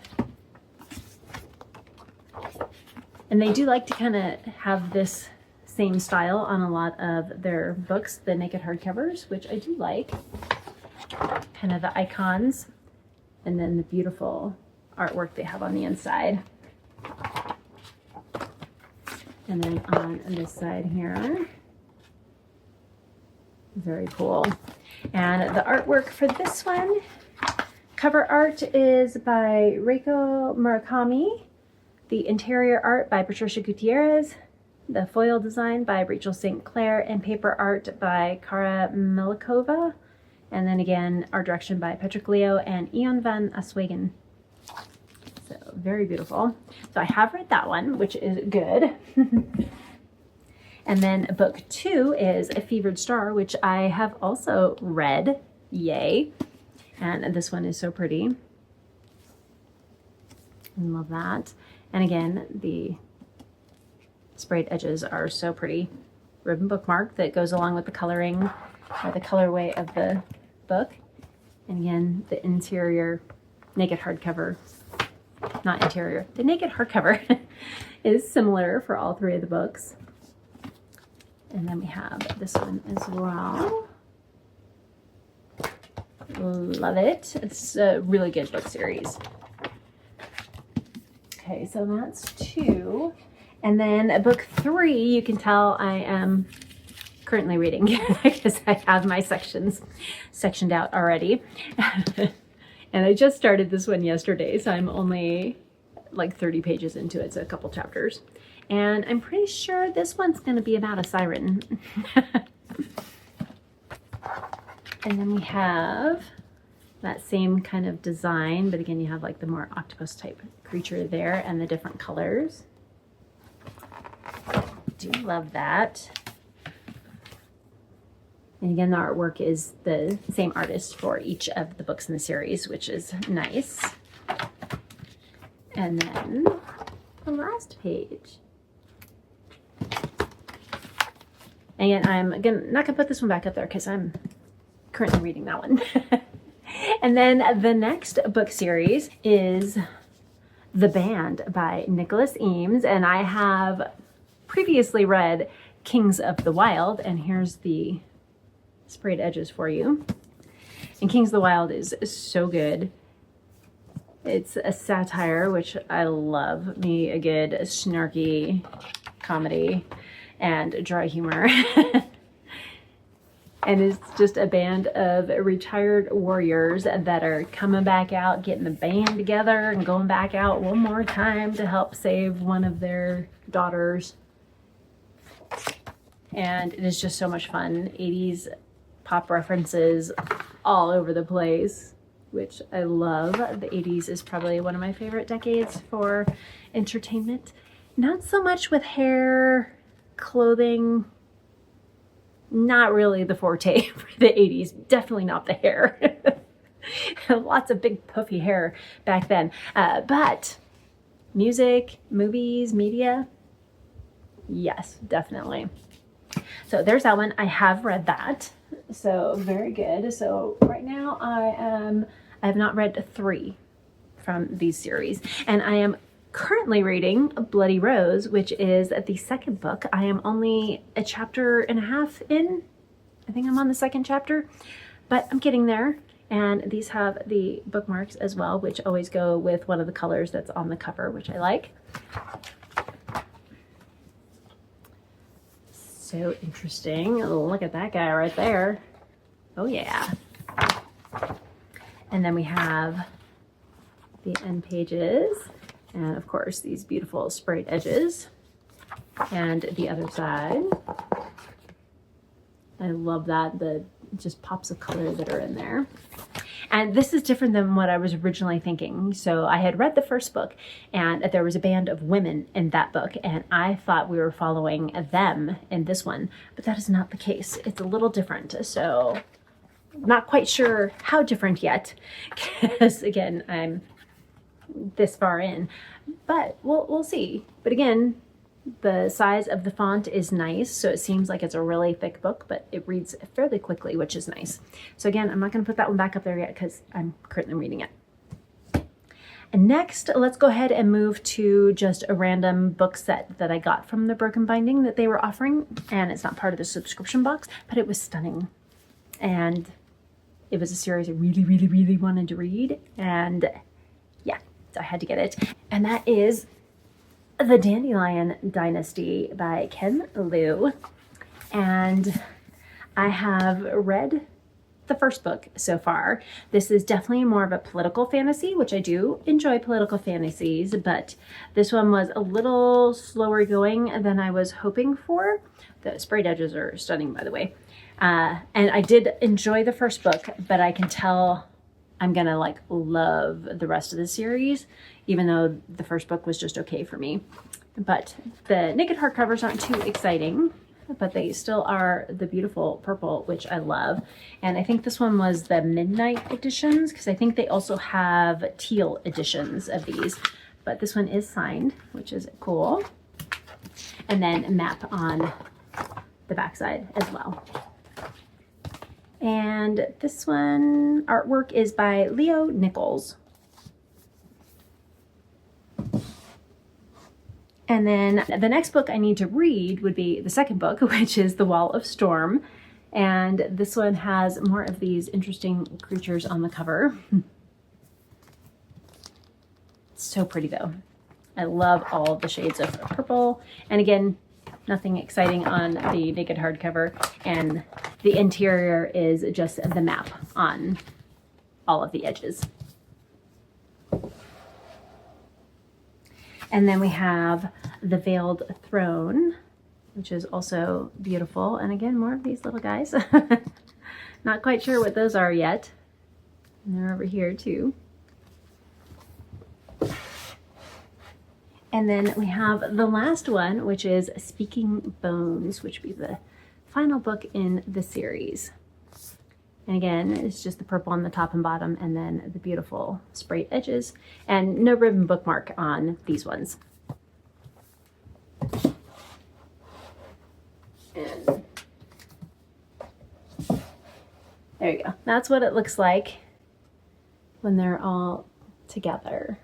And they do like to kind of have this same style on a lot of their books, the naked hardcovers, which I do like. Kind of the icons, and then the beautiful artwork they have on the inside. And then on this side here, very cool. And the artwork for this one, cover art is by Reiko Murakami, the interior art by Patricia Gutierrez, the foil design by Rachel St. Clair, and paper art by Kara Milikova. And then again, art direction by Patrikios and Ian van Aswegen. So very beautiful. So I have read that one, which is good. And then book 2 is A Fevered Star, which I have also read. Yay. And this one is so pretty. I love that. And again, the sprayed edges are so pretty. Ribbon bookmark that goes along with the coloring or the colorway of the book. And again, the interior naked hardcover. Not interior. The naked hardcover is similar for all 3 of the books. And then we have this one as well. Love it. It's a really good book series. Okay, so that's 2. And then book 3, you can tell I am currently reading because I have my sections sectioned out already. And I just started this one yesterday, so I'm only like 30 pages into it, so a couple chapters. And I'm pretty sure this one's going to be about a siren. And then we have that same kind of design, but again, you have like the more octopus type creature there and the different colors. Do love that. And again, the artwork is the same artist for each of the books in the series, which is nice. And then the last page. And again, I'm not gonna put this one back up there because I'm currently reading that one. And then the next book series is The Band by Nicholas Eames. And I have previously read Kings of the Wild, and here's the sprayed edges for you. And Kings of the Wild is so good. It's a satire, which I love. Me a good snarky comedy and dry humor. And it's just a band of retired warriors that are coming back out, getting the band together and going back out one more time to help save one of their daughters. And it is just so much fun. 80s pop references all over the place, which I love. The 80s is probably one of my favorite decades for entertainment. Not so much with hair, clothing, not really the forte for the 80s. Definitely not the hair. Lots of big puffy hair back then. But music, movies, media, yes, definitely. So there's that one. I have read that. So very good. So right now I have not read 3 from these series. And I am currently reading Bloody Rose, which is the second book. I am only a chapter and a half in. I think I'm on the second chapter, but I'm getting there. And these have the bookmarks as well, which always go with one of the colors that's on the cover, which I like. So interesting. Look at that guy right there. Oh yeah. And then we have the end pages. And of course, these beautiful sprayed edges. And the other side. I love that, the just pops of color that are in there. And this is different than what I was originally thinking. So I had read the first book, and there was a band of women in that book, and I thought we were following them in this one, but that is not the case. It's a little different. So not quite sure how different yet, because again, I'm this far in, but we'll see. But again, the size of the font is nice, so it seems like it's a really thick book, but it reads fairly quickly, which is nice. So again, I'm not going to put that one back up there yet because I'm currently reading it. And next, let's go ahead and move to just a random book set that I got from the Broken Binding that they were offering, and it's not part of the subscription box, but it was stunning. And it was a series I really, really, really wanted to read, and yeah, so I had to get it. And that is The Dandelion Dynasty by Ken Liu. And I have read the first book so far. This is definitely more of a political fantasy, which I do enjoy political fantasies, but this one was a little slower going than I was hoping for. The sprayed edges are stunning, by the way. And I did enjoy the first book, but I can tell I'm gonna like love the rest of the series, even though the first book was just okay for me. But the naked hardcovers aren't too exciting, but they still are the beautiful purple, which I love. And I think this one was the midnight editions, because I think they also have teal editions of these. But this one is signed, which is cool. And then a map on the backside as well. And this one, artwork is by Leo Nichols. And then the next book I need to read would be the second book, which is The Wall of Storm. And this one has more of these interesting creatures on the cover. It's so pretty though. I love all the shades of purple. And again, nothing exciting on the naked hardcover. And the interior is just the map on all of the edges. And then we have The Veiled Throne, which is also beautiful. And again, more of these little guys. Not quite sure what those are yet. And they're over here too. And then we have the last one, which is Speaking Bones, which would be the final book in the series. And again, it's just the purple on the top and bottom, and then the beautiful sprayed edges, and no ribbon bookmark on these ones. And there you go. That's what it looks like when they're all together.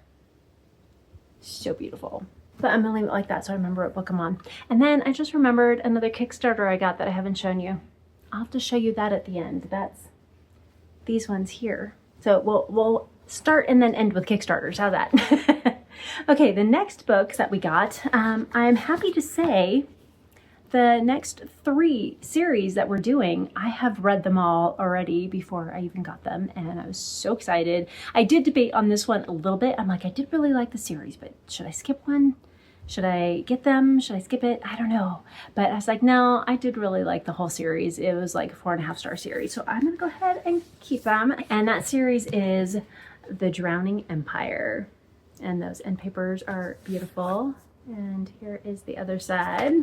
So beautiful. But I'm gonna leave it like that so I remember what book I'm on. And then I just remembered another Kickstarter I got that I haven't shown you. I'll have to show you that at the end. That's these ones here. So we'll start and then end with Kickstarters. How's that? Okay, the next books that we got, I'm happy to say the next 3 series that we're doing, I have read them all already before I even got them, and I was so excited. I did debate on this one a little bit. I'm like, I did really like the series, but should I skip one? Should I get them? Should I skip it? I don't know. But I was like, no, I did really like the whole series. It was like a 4.5-star series. So I'm gonna go ahead and keep them. And that series is The Drowning Empire. And those end papers are beautiful. And here is the other side.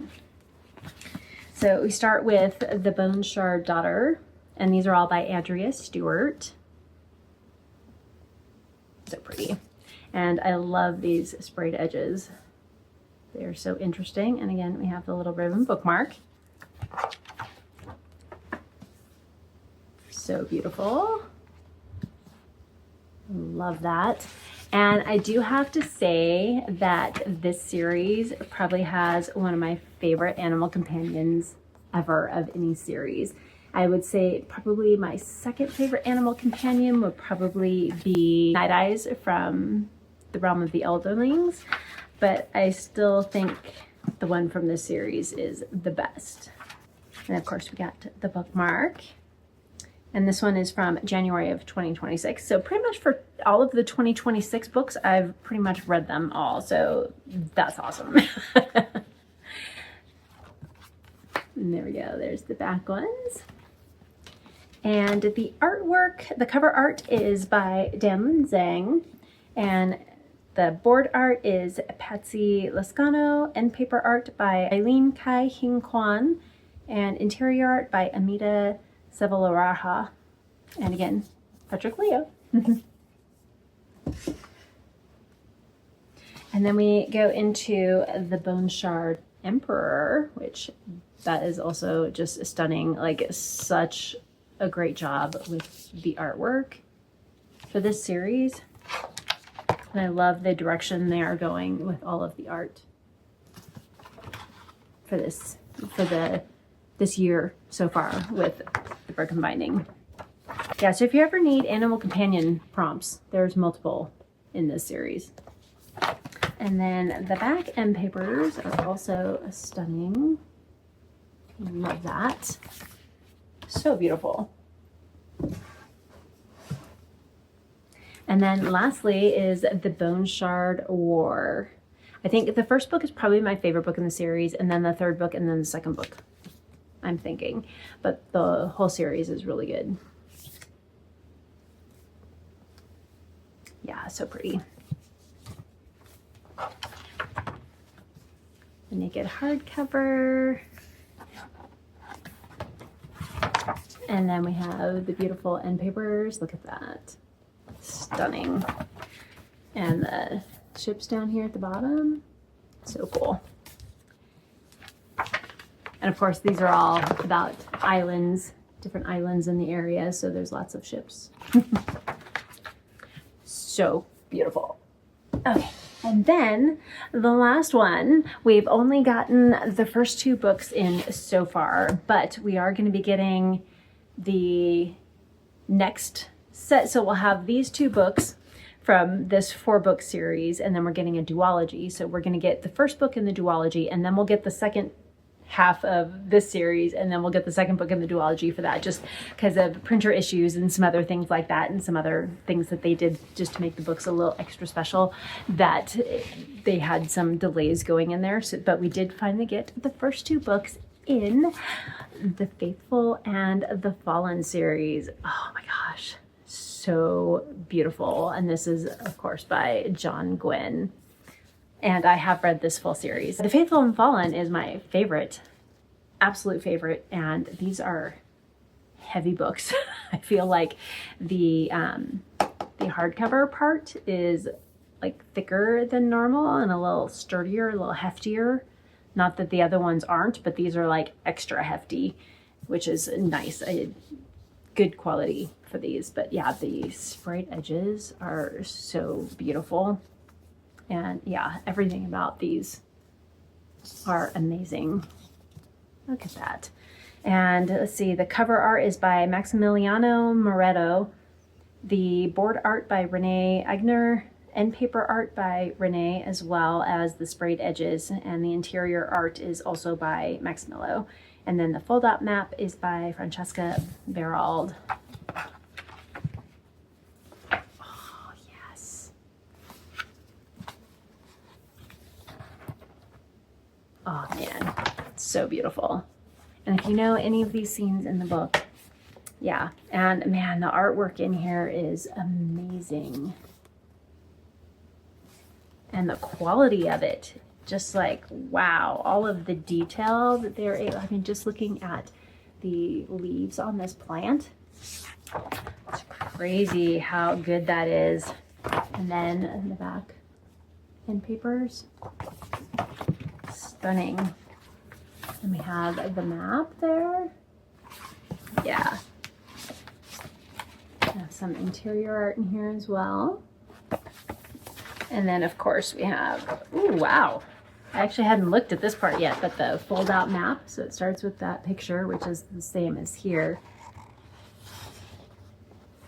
So we start with The Bone Shard Daughter. And these are all by Andrea Stewart. So pretty. And I love these sprayed edges. They're so interesting. And again, we have the little ribbon bookmark. So beautiful. Love that. And I do have to say that this series probably has one of my favorite animal companions ever of any series. I would say probably my second favorite animal companion would probably be Night Eyes from the Realm of the Elderlings. But I still think the one from this series is the best. And of course we got the bookmark. And this one is from January of 2026. So pretty much for all of the 2026 books, I've pretty much read them all. So that's awesome. And there we go. There's the back ones. And the artwork, the cover art is by Dan Zhang. And the board art is Patsy Lascano, end paper art by Eileen Kai Hing Kwan, and interior art by Amita Sevalaraha. And again, Patrikios. And then we go into the Bone Shard Emperor, which that is also just stunning. Like, such a great job with the artwork for this series. And I love the direction they are going with all of the art for this year so far with the broken binding. Yeah, so if you ever need animal companion prompts, there's multiple in this series. And then the back end papers are also stunning. Love that. So beautiful. And then lastly is The Bone Shard War. I think the first book is probably my favorite book in the series, and then the third book, and then the second book, I'm thinking. But the whole series is really good. Yeah, so pretty. The naked hardcover. And then we have the beautiful end papers. Look at that. Stunning. And the ships down here at the bottom. So cool. And of course, these are all about islands, different islands in the area. So there's lots of ships. So beautiful. Okay. And then the last one, we've only gotten the first 2 books in so far, but we are going to be getting the next set. So we'll have these 2 books from this 4-book series, and then we're getting a duology. So we're going to get the first book in the duology, and then we'll get the second half of this series, and then we'll get the second book in the duology for that, just because of printer issues and some other things like that, and some other things that they did just to make the books a little extra special, that they had some delays going in there. So, but we did finally get the first 2 books in the Faithful and the Fallen series. Oh my gosh, so beautiful. And this is, of course, by John Gwynne. And I have read this full series. The Faithful and Fallen is my favorite, absolute favorite. And these are heavy books. I feel like the hardcover part is like thicker than normal and a little sturdier, a little heftier. Not that the other ones aren't, but these are like extra hefty, which is nice. Good quality for these. But yeah, the sprayed edges are so beautiful. And yeah, everything about these are amazing. Look at that. And let's see, the cover art is by Maximiliano Moretto, the board art by Renee Agner, end paper art by Renee, as well as the sprayed edges, and the interior art is also by Maximillo. And then the fold-out map is by Francesca Berald. Oh, yes. Oh man, it's so beautiful. And if you know any of these scenes in the book, yeah. And man, the artwork in here is amazing. And the quality of it, just like, wow, all of the detail that they're able, I mean, just looking at the leaves on this plant, it's crazy how good that is. And then in the back, end papers, stunning. And we have the map there. Yeah. We have some interior art in here as well. And then of course we have, ooh, wow. I actually hadn't looked at this part yet, but the fold out map. So it starts with that picture, which is the same as here.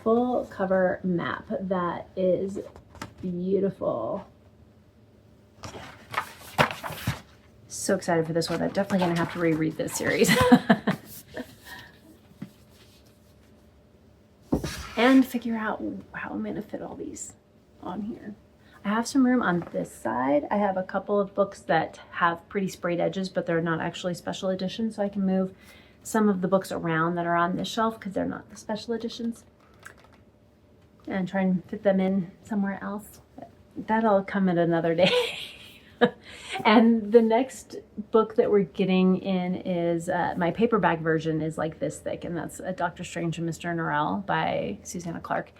Full cover map. That is beautiful. So excited for this one. I'm definitely going to have to reread this series. And figure out how I'm going to fit all these on here. I have some room on this side. I have a couple of books that have pretty sprayed edges, but they're not actually special editions, so I can move some of the books around that are on this shelf because they're not the special editions, and try and fit them in somewhere else. That'll come at another day. And the next book that we're getting in is my paperback version is like this thick, and that's Dr. Strange and Mr. Norrell by Susanna Clark.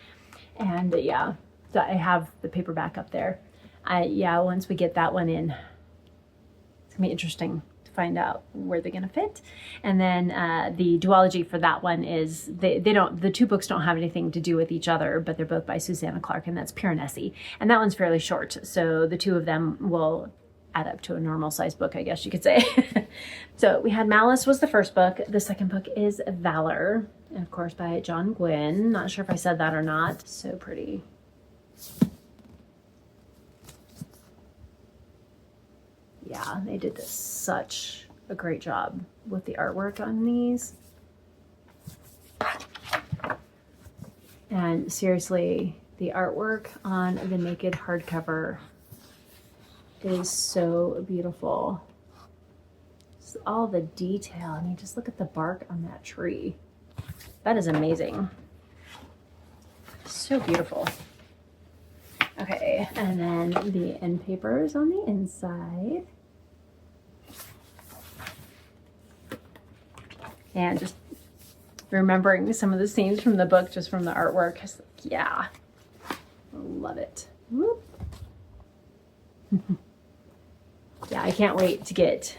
And yeah, so I have the paperback up there. Yeah, once we get that one in, it's gonna be interesting to find out where they're gonna fit. And then the duology for that one is the two books don't have anything to do with each other, but they're both by Susanna Clark, and that's Piranesi. And that one's fairly short, so the two of them will add up to a normal size book, I guess you could say. So we had Malice was the first book. The second book is Valor, and of course by John Gwynne. Not sure if I said that or not. So pretty. Yeah, they did such a great job with the artwork on these. And seriously, the artwork on the naked hardcover is so beautiful. Just all the detail. I mean, just look at the bark on that tree. That is amazing. So beautiful. Okay, and then the end papers on the inside. And just remembering some of the scenes from the book, just from the artwork. Just, yeah, love it. Whoop. Yeah, I can't wait to get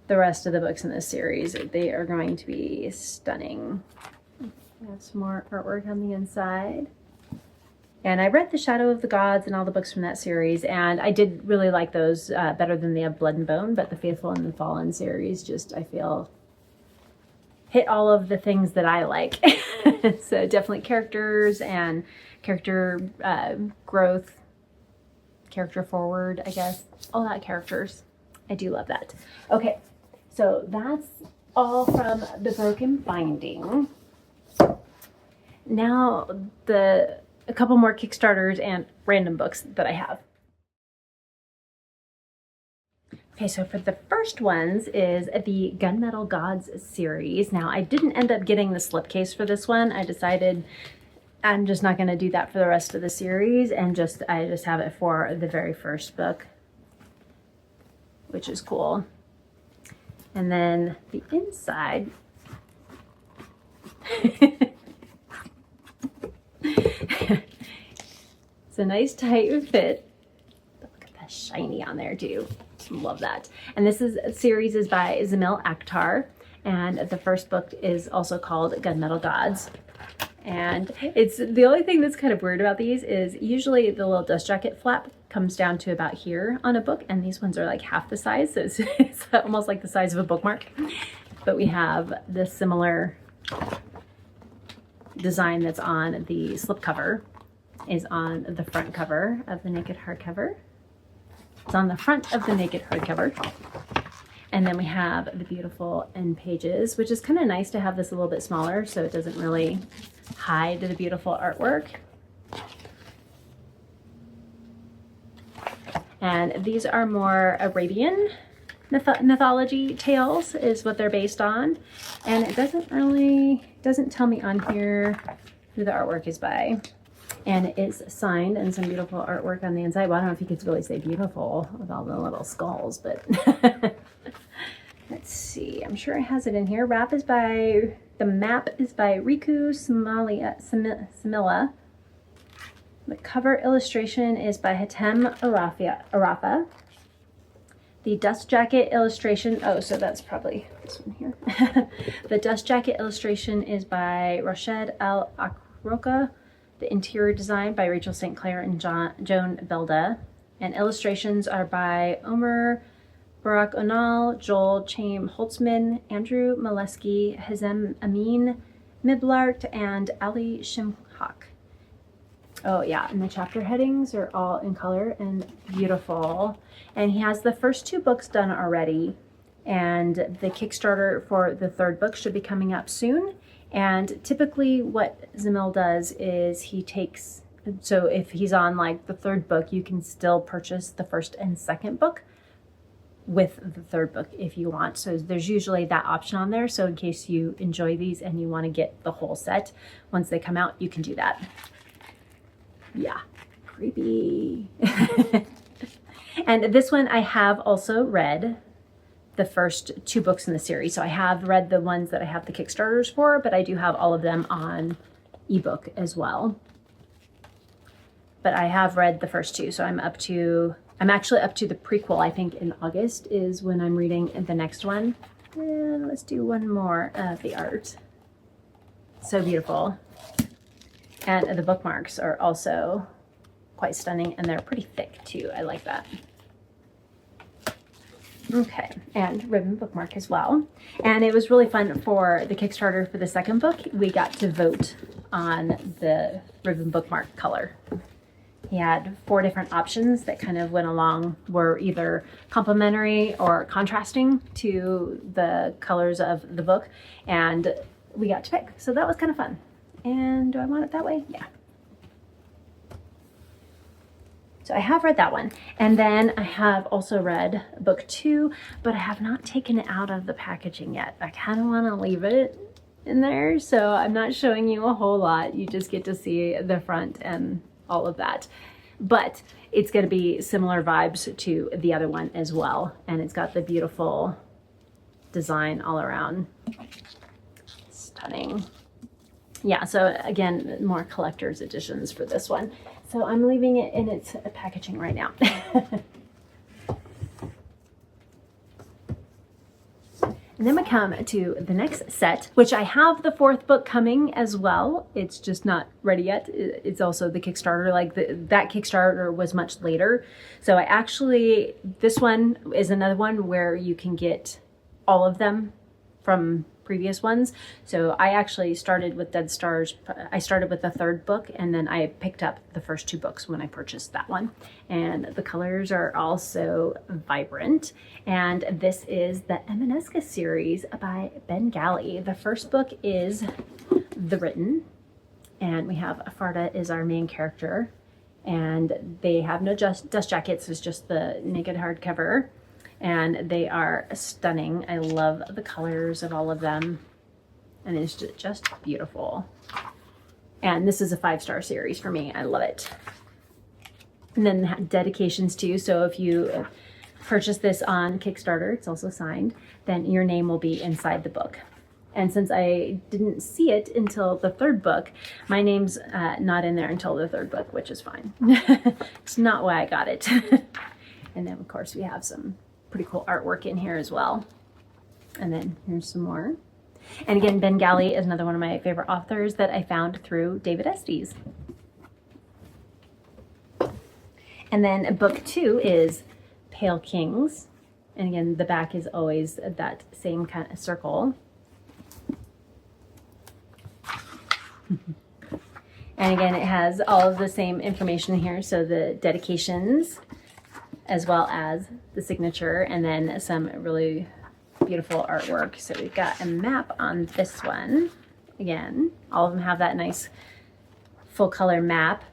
the rest of the books in this series. They are going to be stunning. We have some more artwork on the inside. And I read The Shadow of the Gods and all the books from that series, and I did really like those better than the Blood and Bone, but the Faithful and the Fallen series just, I feel, hit all of the things that I like. So definitely characters and character growth, character forward, I guess, all that characters. I do love that. Okay, so that's all from the Broken Binding. Now a couple more Kickstarters and random books that I have. Okay, so for the first ones is the Gunmetal Gods series. Now, I didn't end up getting the slipcase for this one. I decided I'm just not going to do that for the rest of the series, and I just have it for the very first book, which is cool. And then the inside it's a nice tight fit. Look at that shiny on there too. Love that. And this series is by Zamil Akhtar, and the first book is also called Gunmetal Gods. And it's the only thing that's kind of weird about these is usually the little dust jacket flap comes down to about here on a book, and these ones are like half the size, so it's almost like the size of a bookmark. But we have this similar design that's on the slipcover is on the front cover of the naked hardcover. It's on the front of the naked hardcover. And then we have the beautiful end pages, which is kind of nice to have this a little bit smaller so it doesn't really hide the beautiful artwork. And these are more Arabian mythology tales is what they're based on. And it doesn't tell me on here who the artwork is by. And it is signed and some beautiful artwork on the inside. Well, I don't know if you could really say beautiful with all the little skulls, but let's see. I'm sure it has it in here. The map is by Riku Samila. The cover illustration is by Hatem Arafa. The dust jacket illustration, so that's probably this one here. The dust jacket illustration is by Rashid Al Akroka. The interior design by Rachel St. Clair and Joan Belda. And illustrations are by Omer Barak Onal, Joel Chaim Holtzman, Andrew Molesky, Hazem Amin, Miblart, and Ali Shimhak. Oh yeah, and the chapter headings are all in color and beautiful. And he has the first 2 books done already. And the Kickstarter for the 3rd book should be coming up soon. And typically what Zamil does is so if he's on like the 3rd book, you can still purchase the 1st and 2nd book with the 3rd book if you want. So there's usually that option on there. So in case you enjoy these and you want to get the whole set, once they come out, you can do that. Yeah, creepy. And this one I have also read the first 2 books in the series. So I have read the ones that I have the Kickstarters for, but I do have all of them on ebook as well. But I have read the first 2, so I'm actually up to the prequel. I think in August is when I'm reading the next one. And let's do one more of the art. So beautiful. And the bookmarks are also quite stunning, and they're pretty thick too. I like that. Okay, and ribbon bookmark as well. And it was really fun for the Kickstarter for the 2nd book. We got to vote on the ribbon bookmark color. He had 4 different options that kind of went along, were either complementary or contrasting to the colors of the book. And we got to pick, so that was kind of fun. And do I want it that way? Yeah. So I have read that one. And then I have also read book 2, but I have not taken it out of the packaging yet. I kind of want to leave it in there, so I'm not showing you a whole lot. You just get to see the front and all of that. But it's going to be similar vibes to the other one as well. And it's got the beautiful design all around. Stunning. Yeah, so again, more collector's editions for this one. So I'm leaving it in its packaging right now. And then we come to the next set, which I have the 4th book coming as well. It's just not ready yet. It's also the Kickstarter, like that Kickstarter was much later. So this one is another one where you can get all of them from previous ones. So I actually started with Dead Stars. I started with the 3rd book, and then I picked up the first 2 books when I purchased that one. And the colors are also vibrant. And this is the Emaneska series by Ben Galley. The first book is The Written, and we have Farda is our main character, and they have no dust jackets. It's just the naked hardcover. and they are stunning. I love the colors of all of them, and it's just beautiful. And this is a 5-star series for me. I love it. And then dedications too. So if you purchase this on Kickstarter, it's also signed, then your name will be inside the book. And since I didn't see it until the 3rd book, my name's not in there until the 3rd book, which is fine. It's not why I got it. And then of course we have some pretty cool artwork in here as well. And then here's some more. And again, Bengali is another one of my favorite authors that I found through David Estes. And then book 2 is Pale Kings. And again, the back is always that same kind of circle. And again, it has all of the same information here. So the dedications, as well as the signature, and then some really beautiful artwork. So we've got a map on this one. Again, all of them have that nice full color map.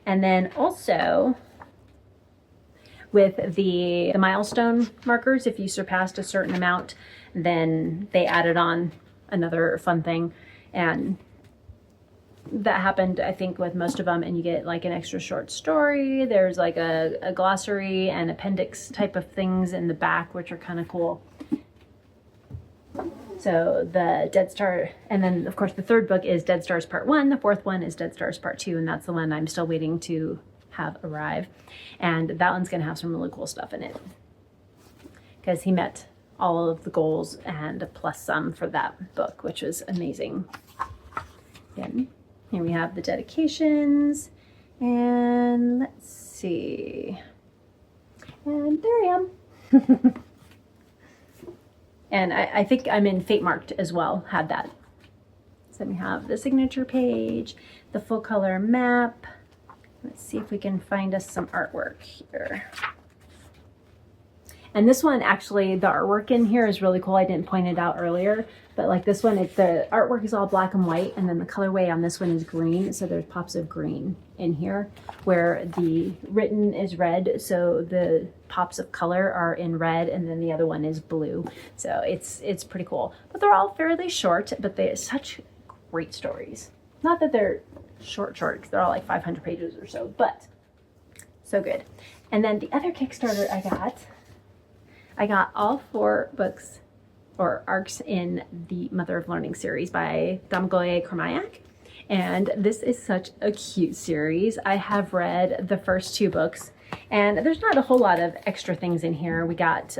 And then also with the milestone markers, if you surpassed a certain amount, then they added on another fun thing. And that happened, I think, with most of them, and you get like an extra short story. There's like a glossary and appendix type of things in the back, which are kind of cool. So the Dead Star, and then of course the 3rd book is Dead Stars Part 1, the 4th one is Dead Stars Part 2, and that's the one I'm still waiting to have arrive. And that one's going to have some really cool stuff in it, because he met all of the goals and plus some for that book, which was amazing. Again, here we have the dedications, and let's see, and there I am. And I think I'm in Fatemarked as well, had that. So we have the signature page, the full color map. Let's see if we can find us some artwork here. And this one, actually, the artwork in here is really cool. I didn't point it out earlier, but like this one, the artwork is all black and white, and then the colorway on this one is green. So there's pops of green in here, where the written is red. So the pops of color are in red, and then the other one is blue. So it's pretty cool. But they're all fairly short, but they're such great stories. Not that they're short, because they're all like 500 pages or so, but so good. And then the other Kickstarter I got all 4 books or arcs in the Mother of Learning series by Damgoye Kramayak. And this is such a cute series. I have read the first 2 books, and there's not a whole lot of extra things in here. We got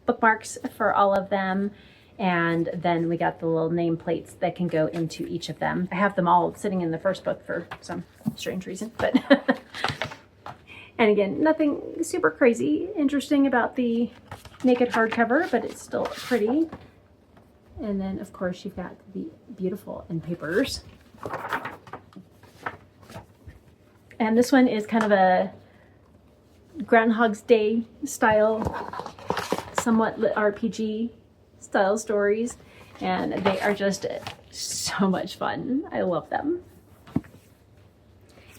bookmarks for all of them, and then we got the little nameplates that can go into each of them. I have them all sitting in the first book for some strange reason, but and again, nothing super crazy interesting about the naked hardcover, but it's still pretty. And then of course you've got the beautiful end papers. And this one is kind of a Groundhog's Day style, somewhat RPG style stories, and they are just so much fun. I love them.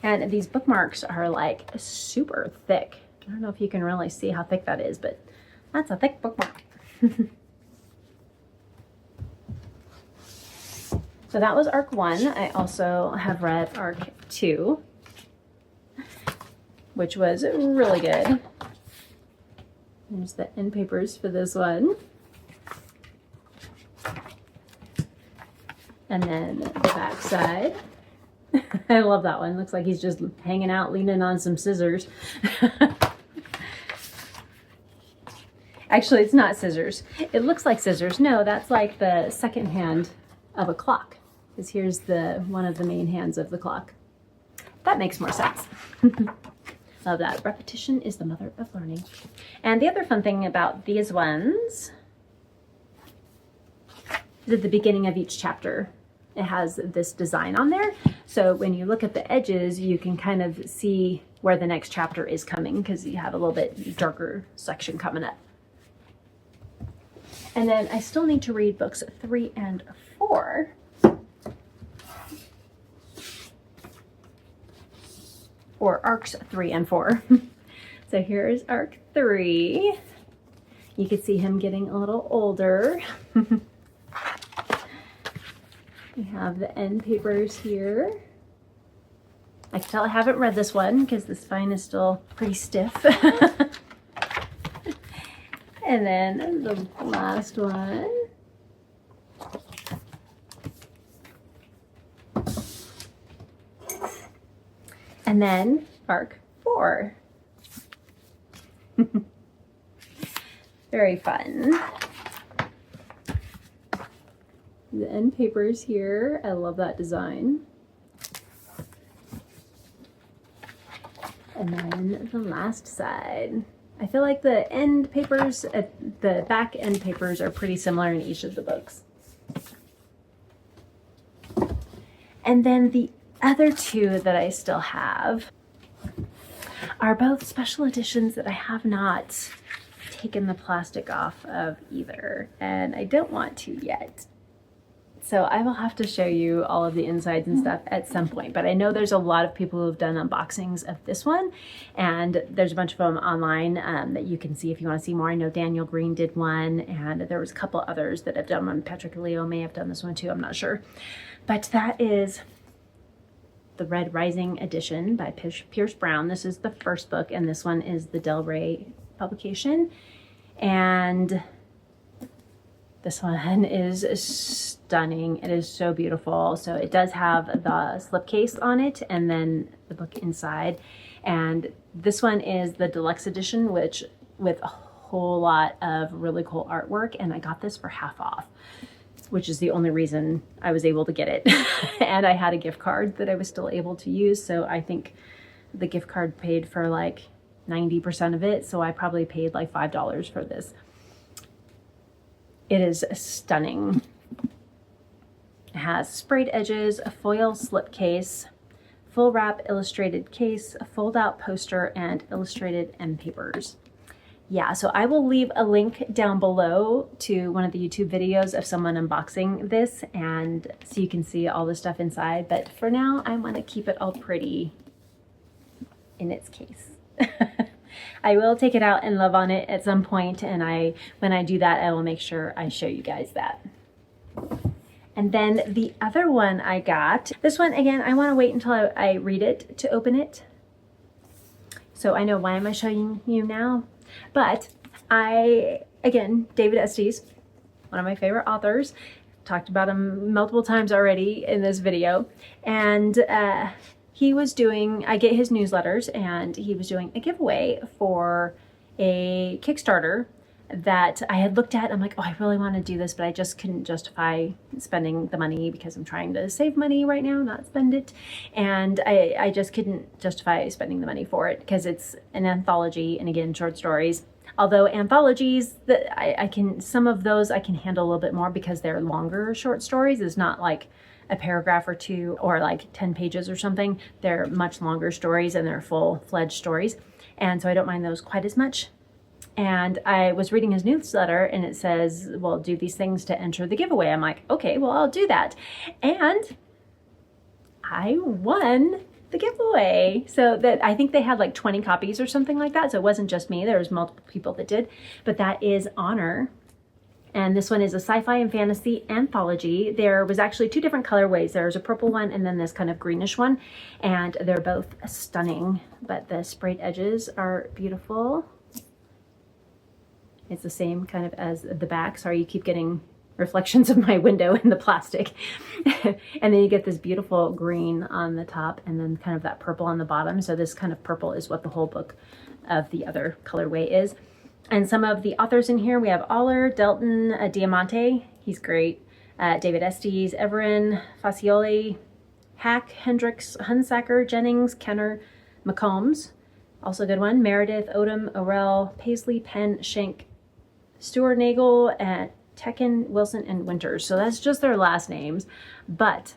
And these bookmarks are like super thick. I don't know if you can really see how thick that is, but that's a thick bookmark. So that was arc 1. I also have read arc 2, which was really good. There's the end papers for this one. And then the back side. I love that one. Looks like he's just hanging out, leaning on some scissors. Actually, it's not scissors. It looks like scissors. No, that's like the second hand of a clock. Because here's one of the main hands of the clock. That makes more sense. Love that. Repetition is the mother of learning. And the other fun thing about these ones is at the beginning of each chapter, it has this design on there. So when you look at the edges, you can kind of see where the next chapter is coming, because you have a little bit darker section coming up. And then I still need to read books 3 and 4. Or arcs 3 and 4. So here's arc 3. You can see him getting a little older. We have the end papers here. I can tell I haven't read this one because the spine is still pretty stiff. And then the last one. And then Arc 4. Very fun. The end papers here. I love that design. And then the last side. I feel like the end papers, the back end papers are pretty similar in each of the books. And then the other two that I still have are both special editions that I have not taken the plastic off of either, and I don't want to yet. So I will have to show you all of the insides and stuff at some point, but I know there's a lot of people who have done unboxings of this one, and there's a bunch of them online that you can see if you want to see more. I know Daniel Green did one, and there was a couple others that have done one. Patrikios may have done this one too, I'm not sure. But that is the Red Rising edition by Pierce Brown. This is the first book, and this one is the Del Rey publication. And this one is stunning. It is so beautiful. So it does have the slipcase on it and then the book inside. And this one is the deluxe edition, which with a whole lot of really cool artwork. And I got this for half off, which is the only reason I was able to get it. And I had a gift card that I was still able to use. So I think the gift card paid for like 90% of it. So I probably paid like $5 for this. It is stunning. It has sprayed edges, a foil slipcase, full wrap illustrated case, a fold out poster, and illustrated end papers. Yeah, so I will leave a link down below to one of the YouTube videos of someone unboxing this, and so you can see all the stuff inside. But for now, I want to keep it all pretty in its case. I will take it out and love on it at some point, and when I do that, I will make sure I show you guys that. And then the other one I got, this one, again, I want to wait until I read it to open it. So I know, why am I showing you now? But again, David Estes, one of my favorite authors, talked about him multiple times already in this video. And he was doing, I get his newsletters, and he was doing a giveaway for a Kickstarter that I had looked at. I'm like, oh, I really want to do this, but I just couldn't justify spending the money because I'm trying to save money right now, not spend it. And I just couldn't justify spending the money for it because it's an anthology, and again, short stories. Although anthologies, some of those I can handle a little bit more because they're longer short stories. It's not like a paragraph or two or like 10 pages or something. They're much longer stories, and they're full-fledged stories. And so I don't mind those quite as much. And I was reading his newsletter, and it says, well, do these things to enter the giveaway. I'm like, okay, well, I'll do that. And I won the giveaway. So that, I think they had like 20 copies or something like that. So it wasn't just me, there was multiple people that did, but that is Honor. And this one is a sci-fi and fantasy anthology. There was actually two different colorways. There's a purple one and then this kind of greenish one. And they're both stunning, but the sprayed edges are beautiful. It's the same kind of as the back. Sorry, you keep getting reflections of my window in the plastic. And then you get this beautiful green on the top and then kind of that purple on the bottom. So this kind of purple is what the whole book of the other colorway is. And some of the authors in here, we have Aller, Delton, Diamante, he's great, David Estes, Everin, Facioli, Hack, Hendricks, Hunsacker, Jennings, Kenner, McCombs, also a good one, Meredith, Odom, Orell, Paisley, Penn, Schenk, Stuart Nagel, and Tekken, Wilson, and Winters. So that's just their last names, but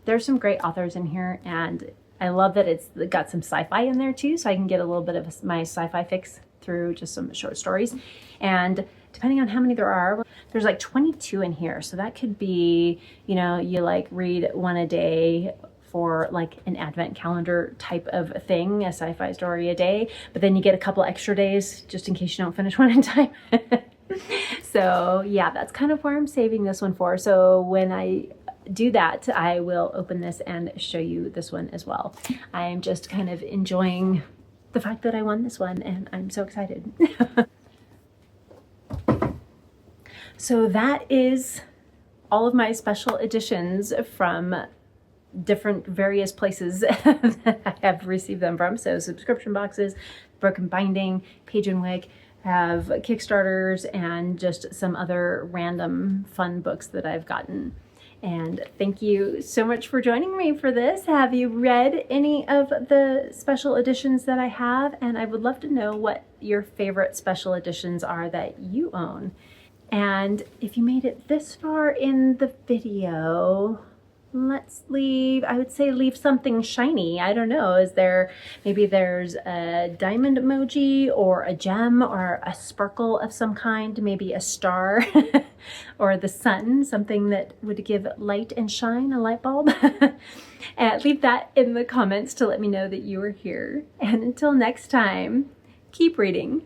there's some great authors in here, and I love that it's got some sci-fi in there too, so I can get a little bit of my sci-fi fix through just some short stories. And depending on how many there are, there's like 22 in here. So that could be, you know, you like read one a day for like an advent calendar type of thing, a sci-fi story a day, but then you get a couple extra days just in case you don't finish one in time. So yeah, that's kind of where I'm saving this one for. So when I do that, I will open this and show you this one as well. I'm just kind of enjoying the fact that I won this one, and I'm so excited. So that is all of my special editions from different various places that I have received them from. So subscription boxes, broken binding, page&wick, have Kickstarters, and just some other random fun books that I've gotten. And thank you so much for joining me for this. Have you read any of the special editions that I have? And I would love to know what your favorite special editions are that you own. And if you made it this far in the video, let's leave, I would say leave something shiny. I don't know, maybe there's a diamond emoji or a gem or a sparkle of some kind, maybe a star or the sun, something that would give light and shine, a light bulb. And leave that in the comments to let me know that you were here. And until next time, keep reading.